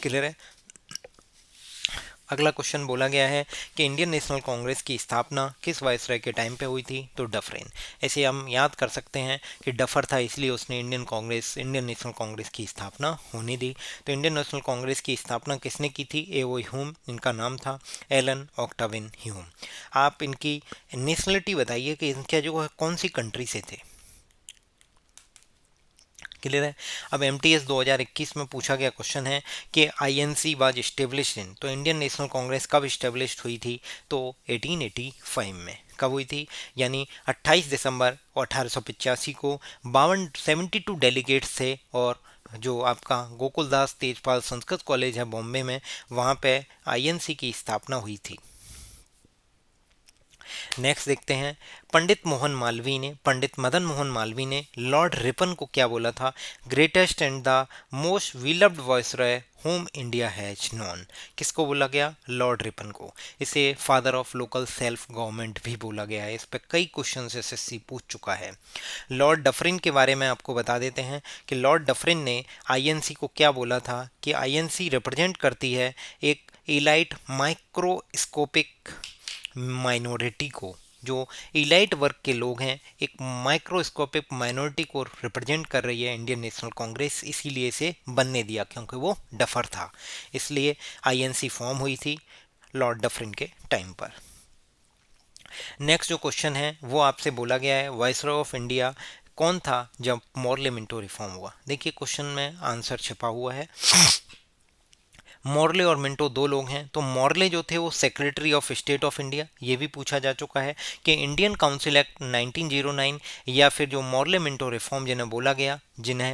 क्लियर है। अगला क्वेश्चन बोला गया है कि इंडियन नेशनल कांग्रेस की स्थापना किस वायसराय के टाइम पे हुई थी, तो डफरिन। ऐसे हम याद कर सकते हैं कि डफर था इसलिए उसने इंडियन नेशनल कांग्रेस की स्थापना होने दी। तो इंडियन नेशनल कांग्रेस की स्थापना किसने की थी, ए.ओ. ह्यूम इनका नाम था, एलन ऑक्टाविन ह्यूम। आप इनकी नेशनलिटी बताइए कि इनका जो है कौन सी कंट्री से थे। क्लियर है। अब एमटीएस 2021 में पूछा गया क्वेश्चन है कि आईएनसी वाज एस्टेब्लिश्ड इन, तो इंडियन नेशनल कांग्रेस कब एस्टेब्लिश्ड हुई थी, तो 1885 में। कब हुई थी, यानी 28 दिसंबर 1885 को 72 डेलीगेट्स थे, और जो आपका गोकुलदास तेजपाल संस्कृत कॉलेज है बॉम्बे में, वहाँ पे आईएनसी की स्थापना हुई थी। नेक्स्ट देखते हैं, पंडित मदन मोहन मालवीय ने लॉर्ड रिपन को क्या बोला था, greatest and the most beloved viceroy whom India has known. किसको बोला गया, लॉर्ड रिपन को। इसे father of local self government भी बोला गया है, इस पर कई क्वेश्चन एसएससी पूछ चुका है। लॉर्ड डफरिन के बारे में आपको बता देते हैं कि लॉर्ड डफरिन ने आईएनसी को क्या बोला था कि आईएनसी रिप्रेजेंट करती है एक इलाइट माइक्रोस्कोपिक माइनॉरिटी को, जो इलाइट वर्ग के लोग हैं, एक माइक्रोस्कोपिक माइनॉरिटी को रिप्रेजेंट कर रही है इंडियन नेशनल कांग्रेस, इसीलिए इसे बनने दिया क्योंकि वो डफर था, इसलिए आईएनसी फॉर्म हुई थी लॉर्ड डफरिन के टाइम पर। नेक्स्ट जो क्वेश्चन है वो आपसे बोला गया है, वाइसरॉय ऑफ इंडिया कौन था जब मॉर्ले मिंटो रिफॉर्म हुआ। देखिए क्वेश्चन में आंसर छिपा हुआ है। मॉर्ले और मिंटो दो लोग हैं। तो मॉर्ले जो थे वो secretary of state of India, ये भी पूछा जा चुका है कि इंडियन काउंसिल एक्ट 1909 या फिर जो मॉर्ले मिंटो रिफॉर्म जिन्हें बोला गया, जिन्हें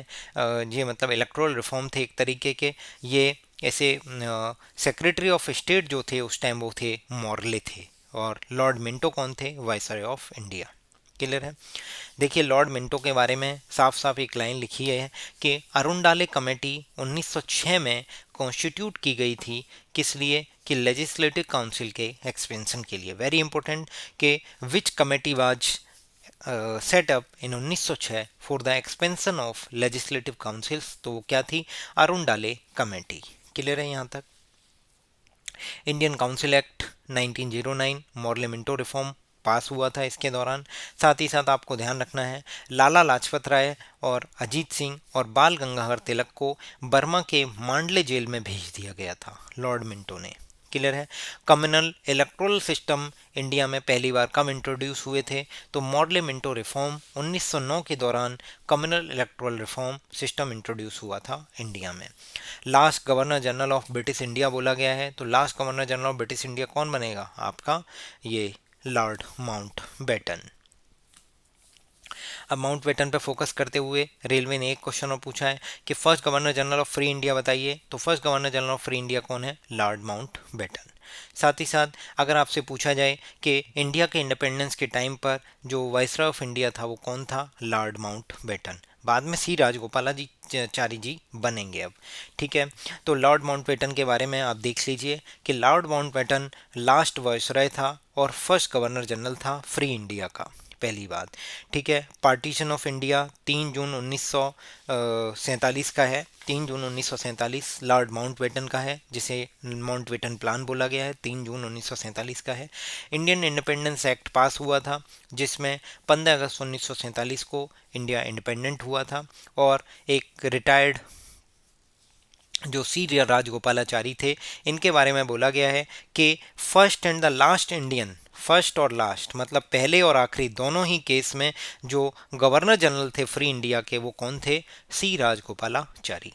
ये मतलब इलेक्टोरल रिफॉर्म थे एक तरीके के, ये ऐसे सेक्रेटरी ऑफ स्टेट जो थे उस टाइम वो थे मॉर्ले थे, और लॉर्ड मिंटो कौन थे, वाइसरॉय ऑफ इंडिया। क्लियर है। देखिए लॉर्ड मिंटो के बारे में साफ साफ एक लाइन लिखी है कि अरुणडाले कमेटी 1906 में कॉन्स्टिट्यूट की गई थी, किस लिए, कि लेजिस्लेटिव काउंसिल के एक्सपेंशन के लिए। वेरी इंपॉर्टेंट कि विच committee was set up in 1906 for the expansion of legislative councils, तो वो क्या थी, अरुणडाले कमेटी। क्लियर है यहाँ तक। Indian council act 1909 Morley Minto reform pass हुआ था इसके दौरान। साथ ही साथ आपको ध्यान रखना है, लाला लाजपत राय और अजीत सिंह और बाल गंगाधर तिलक को बर्मा के मांडले जेल में भेज दिया गया था लॉर्ड मिंटो ने। क्लियर है। कम्युनल इलेक्टोरल सिस्टम इंडिया में पहली बार कब इंट्रोड्यूस हुए थे, तो मॉडले मिंटो रिफॉर्म 1909 के दौरान communal electoral reform system introduce हुआ था इंडिया में। Last governor general of British India बोला गया है, तो last governor general of British India कौन बनेगा आपका, ये लॉर्ड माउंट बेटन। अब माउंट बेटन पर फोकस करते हुए रेलवे ने एक क्वेश्चन और पूछा है कि first governor general of free India बताइए, तो first governor general of free India कौन है, लॉर्ड माउंट बेटन। साथ ही साथ अगर आपसे पूछा जाए कि इंडिया के इंडिपेंडेंस के टाइम पर जो वाइसरॉय ऑफ इंडिया था वो कौन था, लॉर्ड माउंट बेटन। बाद में सी राजगोपालाचारी जी बनेंगे अब। ठीक है। तो लॉर्ड माउंटबेटन के बारे में आप देख लीजिए कि लॉर्ड माउंटबेटन लास्ट वाइसरॉय था और फर्स्ट गवर्नर जनरल था फ्री इंडिया का, पहली बात। ठीक है। पार्टीशन ऑफ इंडिया 3 जून 1947 का है, 3 जून 1947 लॉर्ड माउंटबेटन का है, जिसे माउंटबेटन प्लान बोला गया है, 3 जून 1947 का है। इंडियन इंडिपेंडेंस एक्ट पास हुआ था जिसमें 15 अगस्त 1947 को इंडिया इंडिपेंडेंट हुआ था, और एक रिटायर्ड जो सी राजगोपालाचारी थे इनके बारे में बोला गया है कि first and the last Indian, first और लास्ट मतलब पहले और आखिरी दोनों ही केस में जो गवर्नर जनरल थे फ्री इंडिया के वो कौन थे, सी राजगोपालाचारी।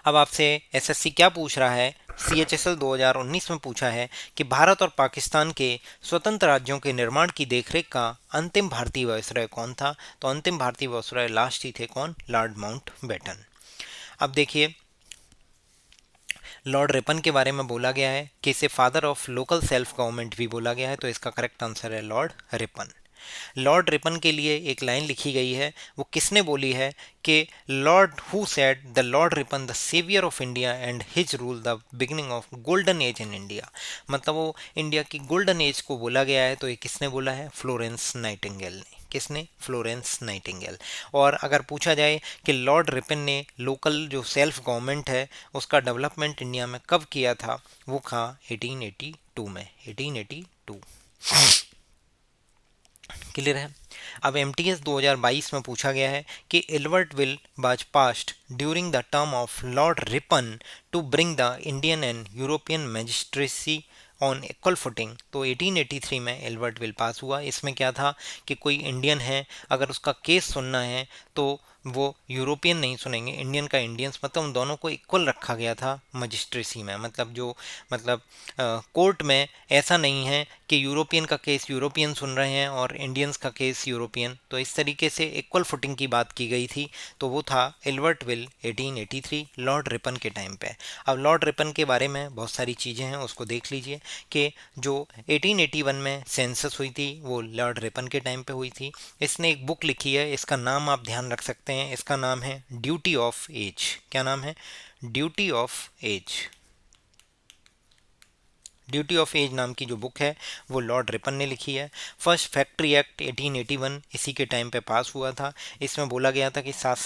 अब आपसे एसएससी क्या पूछ रहा है, सीएचएसएल 2019 में पूछा है कि भारत और पाकिस्तान के स्वतंत्र राज्यों के निर्माण की देखरेख का अंतिम भारतीय वायसराय कौन था। तो अंतिम भारतीय वायसराय लास्ट ही थे कौन, लॉर्ड माउंटबेटन। अब देखिए, लॉर्ड रिपन के बारे में बोला गया है कि इसे father of local self government भी बोला गया है, तो इसका करेक्ट आंसर है लॉर्ड रिपन। लॉर्ड रिपन के लिए एक लाइन लिखी गई है, वो किसने बोली है कि lord who said the lord Ripon the saviour of India and his rule the beginning of golden age in India. मतलब वो इंडिया की गोल्डन एज को बोला गया है, तो ये किसने बोला है, फ्लोरेंस नाइटिंगेल ने। किसने, फ्लोरेंस नाइटिंगेल। और अगर पूछा जाए कि लॉर्ड रिपन ने लोकल जो सेल्फ गवर्नमेंट है उसका डेवलपमेंट इंडिया में कब किया था, वो था 1882 में, 1882। क्लियर है। अब एमटीएस 2022 में पूछा गया है कि Ilbert bill was passed during the term of Lord Ripon to bring the Indian and European magistracy on equal footing. तो 1883 में एल्बर्ट विल पास हुआ। इसमें क्या था कि कोई इंडियन है, अगर उसका केस सुनना है तो वो यूरोपियन नहीं सुनेंगे, इंडियन का इंडियंस, मतलब उन दोनों को इक्वल रखा गया था मजिस्ट्रेसी में। मतलब जो मतलब कोर्ट में ऐसा नहीं है कि यूरोपियन का केस यूरोपियन सुन रहे हैं और इंडियंस का केस यूरोपियन, तो इस तरीके से इक्वल फुटिंग की बात की गई थी। तो वो था एल्बर्ट विल 1883 लॉर्ड रिपन के टाइम पे। अब लॉर्ड रिपन के बारे में बहुत सारी चीज़ें हैं, उसको देख लीजिए कि जो 1881 में सेंसस हुई थी वो लॉर्ड रिपन के टाइम पे हुई थी। इसने एक बुक लिखी है, इसका नाम आप ध्यान रख सकते हैं, इसका नाम है ड्यूटी ऑफ एज। क्या नाम है, duty of age. Duty of age नाम की जो बुक है वो लॉर्ड रिपन ने लिखी है। फर्स्ट फैक्ट्री एक्ट 1881 इसी के टाइम पे पास हुआ था। इसमें बोला गया था कि 7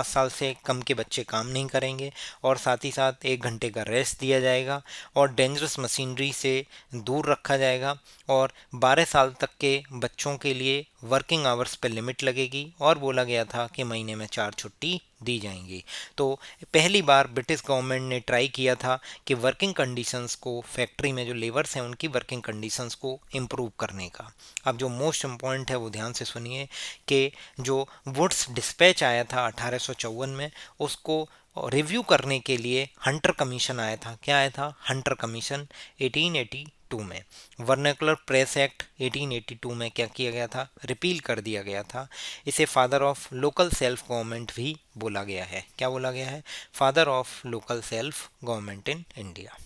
साल से कम के बच्चे काम नहीं करेंगे और साथ ही साथ 1 घंटे का रेस्ट दिया जाएगा और डेंजरस मशीनरी से दूर रखा जाएगा और 12 साल तक के बच्चों के लिए वर्किंग आवर्स पे लिमिट लगेगी और बोला गया था कि महीने में 4 छुट्टी दी जाएंगी। तो पहली बार ब्रिटिश गवर्नमेंट ने ट्राई किया था कि वर्किंग कंडीशंस को, फैक्ट्री में जो लेबर्स हैं उनकी वर्किंग कंडीशंस को इम्प्रूव करने का। अब जो मोस्ट इम्पॉर्टेंट है वो ध्यान से सुनिए कि जो वुड्स डिस्पैच आया था 1854 में, उसको रिव्यू करने के लिए हंटर कमीशन आया था। क्या आया था, हंटर कमीशन 1882 में। वर्नाकुलर प्रेस एक्ट 1882 में क्या किया गया था, रिपील कर दिया गया था। इसे father of local self government भी बोला गया है। क्या बोला गया है, father of local self government in India.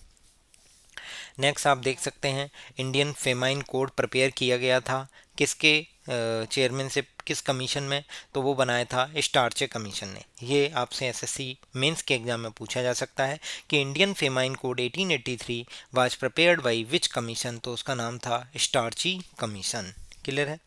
Next आप देख सकते हैं इंडियन फेमाइन कोड प्रिपेयर किया गया था किसके चेयरमैनशिप, किस कमीशन में, तो वो बनाया था स्टार्चे कमीशन ने। ये आपसे एसएससी मेंस के एग्जाम में पूछा जा सकता है कि Indian famine code 1883 was prepared by which commission, तो उसका नाम था स्टार्ची कमीशन। क्लियर है।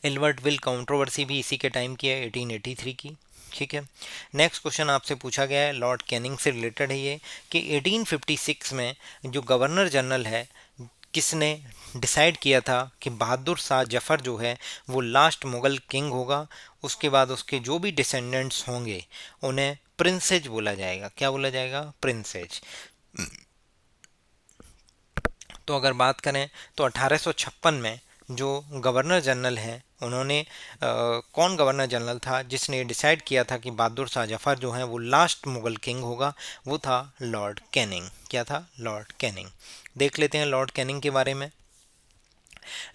एल्बर्ट विल कंट्रोवर्सी भी इसी के टाइम की है, 1883 की। ठीक है। नेक्स्ट क्वेश्चन आपसे पूछा गया है, लॉर्ड कैनिंग से रिलेटेड है ये, कि 1856 में जो गवर्नर जनरल है, किसने डिसाइड किया था कि बहादुर शाह जफ़र जो है वो लास्ट मुग़ल किंग होगा, उसके बाद उसके जो भी डिसेंडेंट्स होंगे उन्हें प्रिंसेज बोला जाएगा। क्या बोला जाएगा, प्रिंसेज। तो अगर बात करें तो 1856 में जो गवर्नर जनरल हैं उन्होंने कौन गवर्नर जनरल था जिसने डिसाइड किया था कि बहादुर शाह जफ़र जो है वो लास्ट मुग़ल किंग होगा, वो था लॉर्ड कैनिंग। क्या था, लॉर्ड कैनिंग। देख लेते हैं लॉर्ड कैनिंग के बारे में।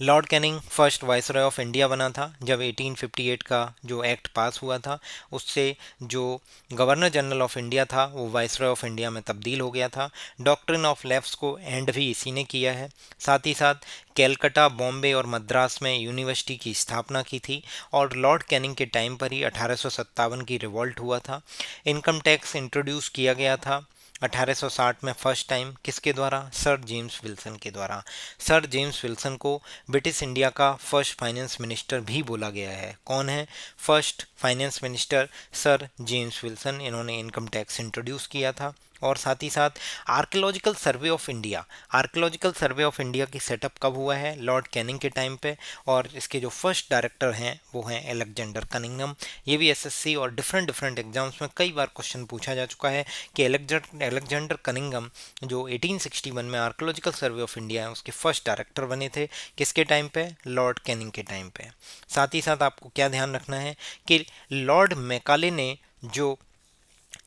Lord Canning first viceroy of India बना था जब 1858 का जो एक्ट पास हुआ था, उससे जो गवर्नर जनरल ऑफ इंडिया था वो वाइसरॉय ऑफ इंडिया में तब्दील हो गया था। डॉक्ट्रिन ऑफ लेफ्ट्स को एंड भी इसी ने किया है। साथ ही साथ कैलकटा, बॉम्बे और मद्रास में यूनिवर्सिटी की स्थापना की थी और लॉर्ड कैनिंग के टाइम पर ही 1857 की रिवॉल्ट हुआ था। इनकम टैक्स इंट्रोड्यूस किया गया था 1860 में फर्स्ट टाइम, किसके द्वारा, सर जेम्स विल्सन के द्वारा। सर जेम्स विल्सन को ब्रिटिश इंडिया का फर्स्ट फाइनेंस मिनिस्टर भी बोला गया है। कौन है, first finance minister sir James Wilson, इन्होंने इनकम टैक्स इंट्रोड्यूस किया था। और साथ ही साथ archaeological survey of India, archaeological survey of India की सेटअप कब हुआ है, लॉर्ड कैनिंग के टाइम पे, और इसके जो फर्स्ट डायरेक्टर हैं वो हैं एलेक्जेंडर कनिंघम। ये भी एसएससी और डिफरेंट डिफरेंट एग्जाम्स में कई बार क्वेश्चन पूछा जा चुका है कि एलेक्जेंडर कनिंघम जो 1861 में आर्कियोलॉजिकल सर्वे ऑफ इंडिया है उसके फर्स्ट डायरेक्टर बने थे, किसके टाइम पे, लॉर्ड कैनिंग के टाइम पे। साथ ही साथ आपको क्या ध्यान रखना है कि लॉर्ड मैकाले ने जो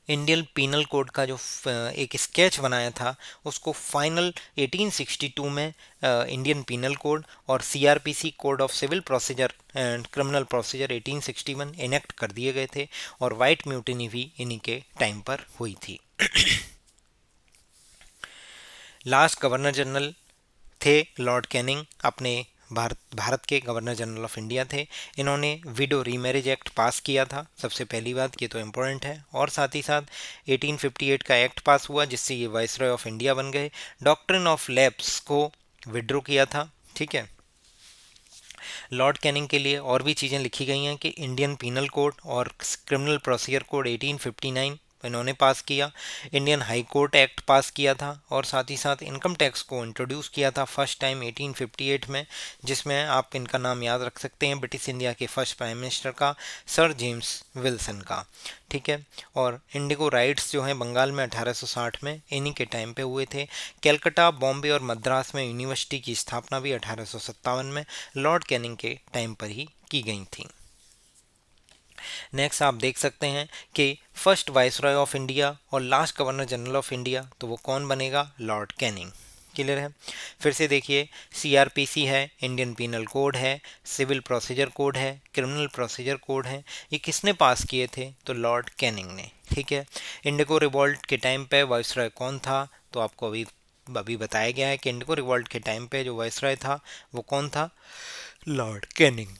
इंडियन पीनल कोड का जो एक स्केच बनाया था उसको फाइनल 1862 में इंडियन पीनल कोड और CrPC code of civil procedure and criminal procedure 1861 enact कर दिए गए थे और वाइट म्यूटिनी भी इन्हीं के टाइम पर हुई थी। लास्ट गवर्नर जनरल थे लॉर्ड कैनिंग, अपने भारत के गवर्नर जनरल ऑफ इंडिया थे। इन्होंने विडो रीमैरिज एक्ट पास किया था, सबसे पहली बात ये तो इम्पोर्टेंट है, और साथ ही साथ 1858 का एक्ट पास हुआ जिससे ये वाइसरॉय ऑफ इंडिया बन गए। डॉक्ट्रिन ऑफ लैप्स को विड्रॉ किया था, ठीक है। लॉर्ड कैनिंग के लिए और भी चीज़ें लिखी गई हैं कि इंडियन पीनल कोड और क्रिमिनल प्रोसीजर कोड 1859 इन्होंने पास किया। इंडियन हाई कोर्ट एक्ट पास किया था और साथ ही साथ इनकम टैक्स को इंट्रोड्यूस किया था फर्स्ट टाइम 1858 में, जिसमें आप इनका नाम याद रख सकते हैं ब्रिटिश इंडिया के फर्स्ट प्राइम मिनिस्टर का, सर जेम्स विल्सन का, ठीक है। और इंडिगो राइट्स जो हैं बंगाल में 1860 में इन्हीं के टाइम पे हुए थे। कलकत्ता, बॉम्बे और मद्रास में यूनिवर्सिटी की स्थापना भी 1857 में लॉर्ड कैनिंग के टाइम पर ही की गई थी। नेक्स्ट आप देख सकते हैं कि फर्स्ट वाइसरॉय ऑफ इंडिया और last governor general of India तो वो कौन बनेगा, लॉर्ड कैनिंग। क्लियर है। फिर से देखिए, सीआरपीसी है, इंडियन पीनल कोड है, सिविल प्रोसीजर कोड है, क्रिमिनल प्रोसीजर कोड है, ये किसने पास किए थे, तो लॉर्ड कैनिंग ने, ठीक है। इंडिगो रिवॉल्ट के टाइम पे वाइसरॉय कौन था, तो आपको अभी अभी बताया गया है कि इंडिगो रिवॉल्ट के टाइम पे जो वाइसरॉय था वो कौन था, लॉर्ड कैनिंग।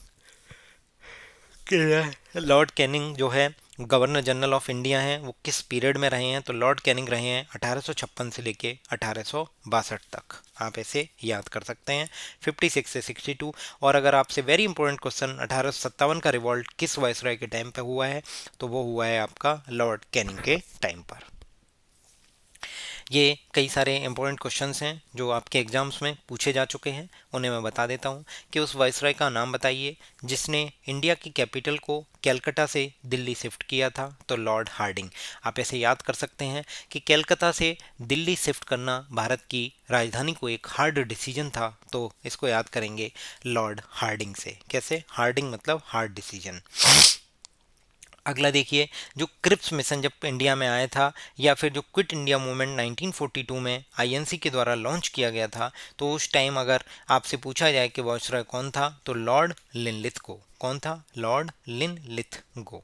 लॉर्ड कैनिंग जो है गवर्नर जनरल ऑफ इंडिया हैं, वो किस पीरियड में रहे हैं, तो लॉर्ड कैनिंग रहे हैं 1856 से लेके 1862 तक। आप ऐसे याद कर सकते हैं 56 से 62। और अगर आपसे वेरी इंपॉर्टेंट क्वेश्चन 1857 का रिवॉल्ट किस वाइसरॉय के टाइम पे हुआ है, तो वो हुआ है आपका लॉर्ड कैनिंग के टाइम पर। ये कई सारे इंपॉर्टेंट क्वेश्चंस हैं जो आपके एग्जाम्स में पूछे जा चुके हैं, उन्हें मैं बता देता हूँ कि उस वाइसरॉय का नाम बताइए जिसने इंडिया की कैपिटल को कलकत्ता से दिल्ली शिफ्ट किया था, तो लॉर्ड हार्डिंग। आप ऐसे याद कर सकते हैं कि कलकत्ता से दिल्ली शिफ्ट करना भारत की राजधानी को एक हार्ड डिसीजन था, तो इसको याद करेंगे लॉर्ड हार्डिंग से। कैसे, हार्डिंग मतलब हार्ड डिसीजन। अगला देखिए, जो क्रिप्स मिशन जब इंडिया में आया था या फिर जो क्विट इंडिया मूवमेंट 1942 में आईएनसी के द्वारा लॉन्च किया गया था, तो उस टाइम अगर आपसे पूछा जाए कि वायसरॉय कौन था, तो लॉर्ड लिनलिथगो। कौन था, लॉर्ड लिनलिथगो।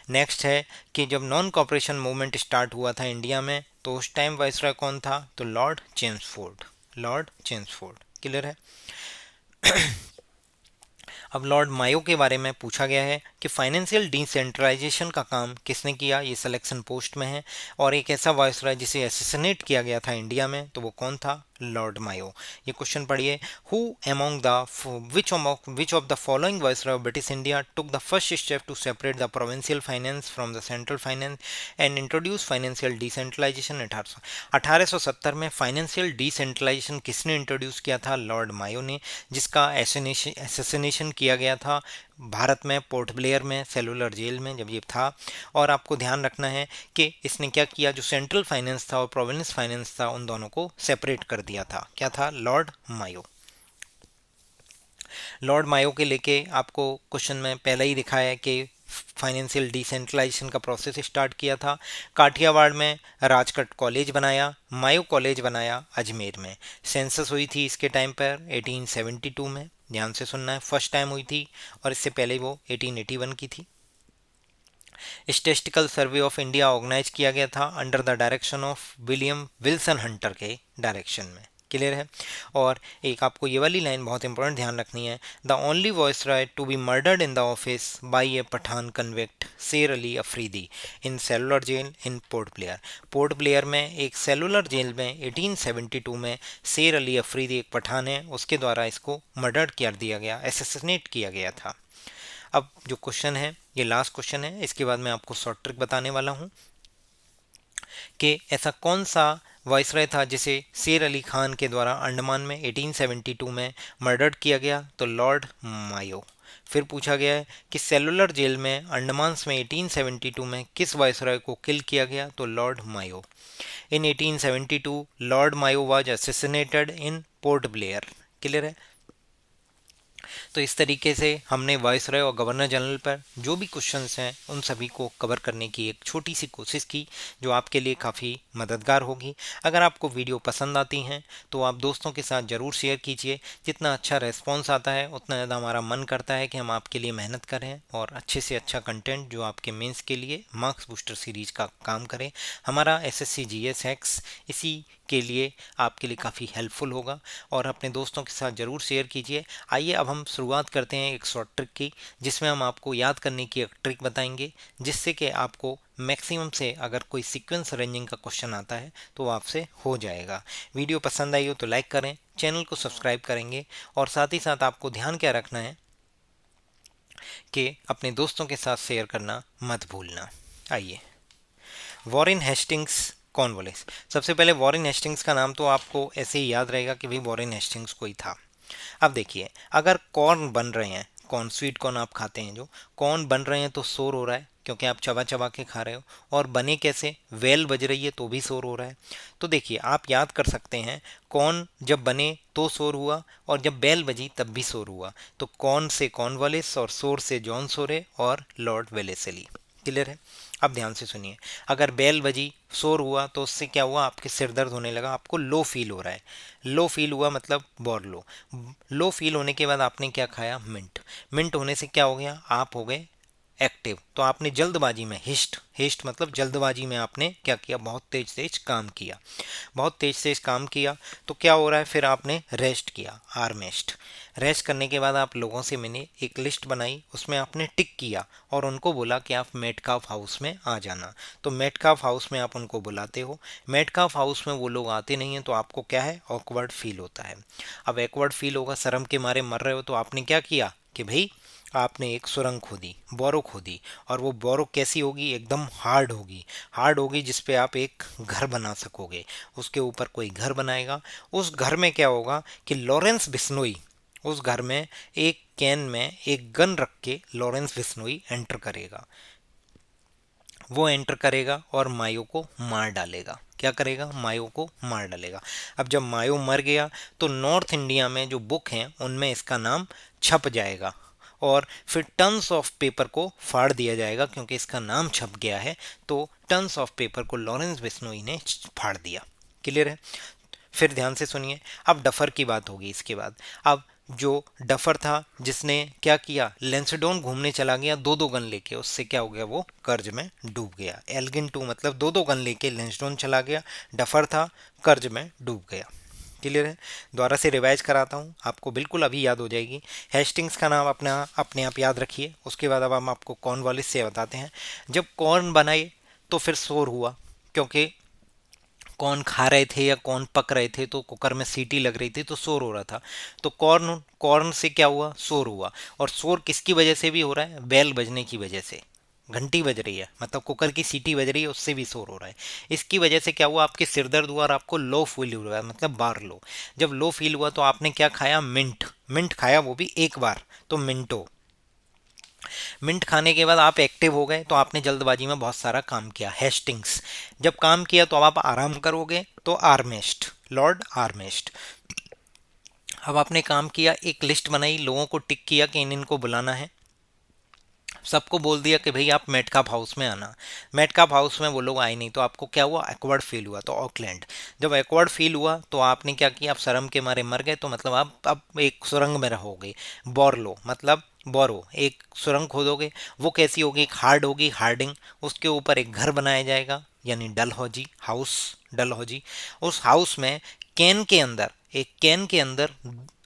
नेक्स्ट है कि जब नॉन कॉपरेशन मूवमेंट स्टार्ट हुआ था इंडिया में, तो उस टाइम वायसरॉय कौन था, तो Lord Chelmsford. Lord Chelmsford, clear है। अब लॉर्ड मायो के बारे में पूछा गया है कि फाइनेंशियल डिसेंट्रलाइजेशन का काम किसने किया, ये सिलेक्शन पोस्ट में है। और एक ऐसा वायसरॉय जिसे असैसिनेट किया गया था इंडिया में, तो वो कौन था, लॉर्ड मायो। ये क्वेश्चन पढ़िए, who among the which of the following viceroy of British India took the first step to separate the provincial finance from the central finance and introduce financial decentralisation. 1870 में फाइनेंशियल डिसेंट्रलाइजेशन किसने इंट्रोड्यूस किया था, लॉर्ड मायो ने, जिसका एसेसिनेशन किया गया था भारत में पोर्ट ब्लेयर में सेलुलर जेल में जब ये था। और आपको ध्यान रखना है कि इसने क्या किया, जो सेंट्रल फाइनेंस था और प्रोविंस फाइनेंस था उन दोनों को सेपरेट कर दिया था। क्या था, लॉर्ड मायो। लॉर्ड मायो के लेके आपको क्वेश्चन में पहले ही दिखाया है कि फाइनेंशियल डिसेंट्रलाइजेशन का प्रोसेस स्टार्ट किया था। काठियावाड़ में राजकट कॉलेज बनाया, मायो कॉलेज बनाया अजमेर में। सेंसस हुई थी इसके टाइम पर 1872 में, ध्यान से सुनना है, फर्स्ट टाइम हुई थी, और इससे पहले वो 1881 की थी। Statistical survey of India organise किया गया था under the direction of William Wilson Hunter के डायरेक्शन में। क्लियर है। और एक आपको ये वाली लाइन बहुत इंपॉर्टेंट ध्यान रखनी है, the only viceroy to be murdered in the office by a Pathan convict Sher Ali Afridi in cellular jail in Port Blair. Port Blair में एक सेलुलर जेल में 1872 में शेर अली अफरीदी एक पठान है, उसके द्वारा इसको मर्डर कर दिया गया, एसेसिनेट किया गया था। अब जो क्वेश्चन है ये लास्ट क्वेश्चन है, इसके बाद मैं आपको शॉर्ट ट्रिक बताने वाला हूँ कि ऐसा कौन सा वाइसरॉय था जिसे शेर अली खान के द्वारा अंडमान में 1872 में मर्डर किया गया, तो लॉर्ड मायो। फिर पूछा गया है कि सेलुलर जेल में अंडमान में 1872 में किस वाइसरॉय को किल किया गया, तो lord Mayo. In 1872 lord Mayo was assassinated in Port Blair. Clear है। तो इस तरीके से हमने वाइसरॉय और गवर्नर जनरल पर जो भी क्वेश्चंस हैं उन सभी को कवर करने की एक छोटी सी कोशिश की, जो आपके लिए काफ़ी मददगार होगी। अगर आपको वीडियो पसंद आती हैं तो आप दोस्तों के साथ ज़रूर शेयर कीजिए। जितना अच्छा रेस्पॉन्स आता है उतना ज़्यादा हमारा मन करता है कि हम आपके लिए मेहनत करें और अच्छे से अच्छा कंटेंट जो आपके मेंस के लिए मार्क्स बूस्टर सीरीज का काम करें। हमारा एसएससी जीएस हैक्स इसी के लिए आपके लिए काफ़ी हेल्पफुल होगा और अपने दोस्तों के साथ ज़रूर शेयर कीजिए। आइए अब हम शुरुआत करते हैं एक शॉर्ट ट्रिक की, जिसमें हम आपको याद करने की एक ट्रिक बताएंगे, जिससे कि आपको मैक्सिमम से अगर कोई सीक्वेंस अरेंजिंग का क्वेश्चन आता है तो आपसे हो जाएगा। वीडियो पसंद आई हो तो लाइक करें, चैनल को सब्सक्राइब करेंगे और साथ ही साथ आपको ध्यान क्या रखना है कि अपने दोस्तों के साथ शेयर करना मत भूलना। आइए, वॉरेन हेस्टिंग्स कौन बोले? सबसे पहले वॉरेन हेस्टिंग्स का नाम तो आपको ऐसे ही याद रहेगा कि भाई वॉरेन हेस्टिंग्स कोई था। अब देखिए, अगर कॉर्न बन रहे हैं, कॉर्न स्वीट कॉर्न आप खाते हैं, जो कॉर्न बन रहे हैं तो शोर हो रहा है क्योंकि आप चबा चबा के खा रहे हो। और बने कैसे? वेल बज रही है तो भी शोर हो रहा है। तो देखिए, आप याद कर सकते हैं, कॉर्न जब बने तो शोर हुआ और जब बेल बजी तब भी शोर हुआ। तो कॉर्न से कॉर्नवालिस और शोर से जॉन सोरे और लॉर्ड वेलेस्ली। क्लियर है? अब ध्यान से सुनिए, अगर बेल बजी शोर हुआ तो उससे क्या हुआ? आपके सिर दर्द होने लगा, आपको लो फील हो रहा है। लो फील हुआ मतलब बोर लो फील होने के बाद आपने क्या खाया? मिंट। मिंट होने से क्या हो गया? आप हो गए एक्टिव। तो आपने जल्दबाजी में हिस्ट हिस्ट मतलब जल्दबाजी में आपने क्या किया? बहुत तेज तेज काम किया। बहुत तेज तेज काम किया तो क्या हो रहा है? फिर आपने रेस्ट किया, आर्मेस्ट। रेस्ट करने के बाद आप लोगों से मैंने एक लिस्ट बनाई, उसमें आपने टिक किया और उनको बोला कि आप मेटकाफ हाउस में आ जाना। तो मेटकाफ हाउस में आप उनको बुलाते हो। मेटकाफ हाउस में वो लोग आते नहीं हैं तो आपको क्या है? ऑकवर्ड फील होता है। अब ऑकवर्ड फील होगा, शर्म के मारे मर रहे हो, तो आपने क्या किया कि भाई आपने एक सुरंग खोदी, बोरो खोदी। और वो बोरो कैसी होगी? एकदम हार्ड होगी। हार्ड होगी जिस पे आप एक घर बना सकोगे। उसके ऊपर कोई घर बनाएगा। उस घर में क्या होगा कि लॉरेंस बिश्नोई उस घर में एक कैन में एक गन रख के लॉरेंस बिश्नोई एंटर करेगा। वो एंटर करेगा और मायो को मार डालेगा। क्या करेगा? मायो को मार डालेगा। अब जब मायो मर गया तो नॉर्थ इंडिया में जो बुक हैं उनमें इसका नाम छप जाएगा और फिर टन्स ऑफ पेपर को फाड़ दिया जाएगा क्योंकि इसका नाम छप गया है। तो टन्स ऑफ पेपर को लॉरेंस बिश्नोई ने फाड़ दिया। क्लियर है? फिर ध्यान से सुनिए, अब डफर की बात होगी इसके बाद। अब जो डफर था जिसने क्या किया? लेंसडोन घूमने चला गया दो दो गन लेके, उससे क्या हो गया? वो कर्ज में डूब गया। एल्गिन टू मतलब दो दो गन लेके लेंसडोन चला गया, डफर था, कर्ज में डूब गया। क्लियर है? दोबारा से रिवाइज कराता हूँ, आपको बिल्कुल अभी याद हो जाएगी। हेस्टिंग्स का नाम अपना अपने आप याद रखिए। उसके बाद अब हम आपको कॉर्नवालिस से बताते हैं। जब कॉर्न बनाए तो फिर शोर हुआ क्योंकि कौन खा रहे थे या कौन पक रहे थे, तो कुकर में सीटी लग रही थी तो शोर हो रहा था। तो कॉर्न कॉर्न से क्या हुआ? शोर हुआ। और शोर किसकी वजह से भी हो रहा है? बेल बजने की वजह से। घंटी बज रही है मतलब कुकर की सीटी बज रही है, उससे भी शोर हो रहा है। इसकी वजह से क्या हुआ? आपके सिर दर्द हुआ और आपको लो फील हुआ, मतलब बार लो। जब लो फील हुआ तो आपने क्या खाया? मिंट। मिंट खाया, वो भी एक बार, तो मिंटो। मिंट खाने के बाद आप एक्टिव हो गए तो आपने जल्दबाजी में बहुत सारा काम किया, हेस्टिंग्स। जब काम किया तो अब आप आराम करोगे, तो आर्मेस्ट, लॉर्ड आर्मेस्ट। अब आपने काम किया, एक लिस्ट बनाई, लोगों को टिक किया कि इन इनको बुलाना है। सबको बोल दिया कि भाई आप मेटकाप हाउस में आना। मेटकाप हाउस में वो लोग आए नहीं तो आपको क्या हुआ? एक्वर्ड फील हुआ, तो ऑकलैंड। जब एक्वर्ड फील हुआ तो आपने क्या किया? आप शर्म के मारे मर गए, तो मतलब आप अब एक सुरंग में रहोगे। बोरलो मतलब बोरो, एक सुरंग खोदोगे। वो कैसी होगी? एक हार्ड होगी, हार्डिंग। उसके ऊपर एक घर बनाया जाएगा, यानी डलहौजी हाउस, डलहौजी। उस हाउस में कैन के अंदर, एक कैन के अंदर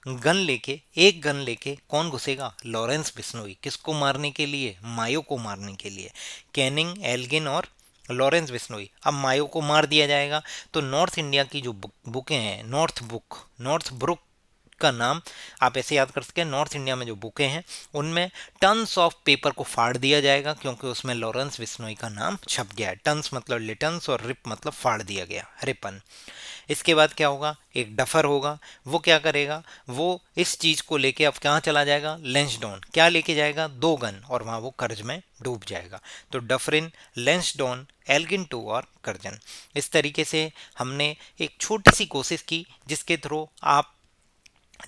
गन लेके, एक गन लेके कौन घुसेगा? लॉरेंस बिश्नोई। किसको मारने के लिए? मायो को मारने के लिए। कैनिंग, एल्गिन और लॉरेंस बिश्नोई। अब मायो को मार दिया जाएगा तो नॉर्थ इंडिया की जो बुकें हैं, नॉर्थ ब्रुक का नाम आप ऐसे याद कर सकते हैं। नॉर्थ इंडिया में जो बुकें हैं उनमें टन्स ऑफ पेपर को फाड़ दिया जाएगा क्योंकि उसमें लॉरेंस बिश्नोई का नाम छप गया है। टन्स मतलब लिटन्स और रिप मतलब फाड़ दिया गया, रिपन। इसके बाद क्या होगा? एक डफर होगा। वो क्या करेगा? वो इस चीज को लेके अब कहाँ चला जाएगा? लेंसडॉन। क्या लेके जाएगा? दो गन, और वहां वो कर्ज में डूब जाएगा। तो डफरिन, लेंसडॉन, एल्गिन टू और कर्जन। इस तरीके से हमने एक छोटी सी कोशिश की जिसके थ्रू आप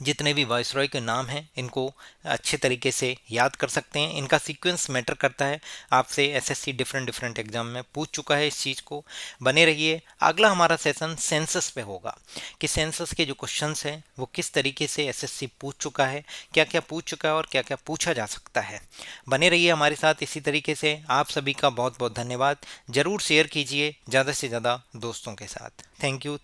जितने भी वायसरॉय के नाम हैं इनको अच्छे तरीके से याद कर सकते हैं। इनका सीक्वेंस मैटर करता है। आपसे एसएससी डिफरेंट डिफरेंट एग्जाम में पूछ चुका है इस चीज़ को। बने रहिए। अगला हमारा सेशन सेंसस पे होगा कि सेंसस के जो क्वेश्चंस हैं वो किस तरीके से एसएससी पूछ चुका है, क्या क्या पूछ चुका है और क्या क्या पूछा जा सकता है। बने रहिए हमारे साथ इसी तरीके से। आप सभी का बहुत बहुत धन्यवाद। ज़रूर शेयर कीजिए ज़्यादा से ज़्यादा दोस्तों के साथ। Thank you.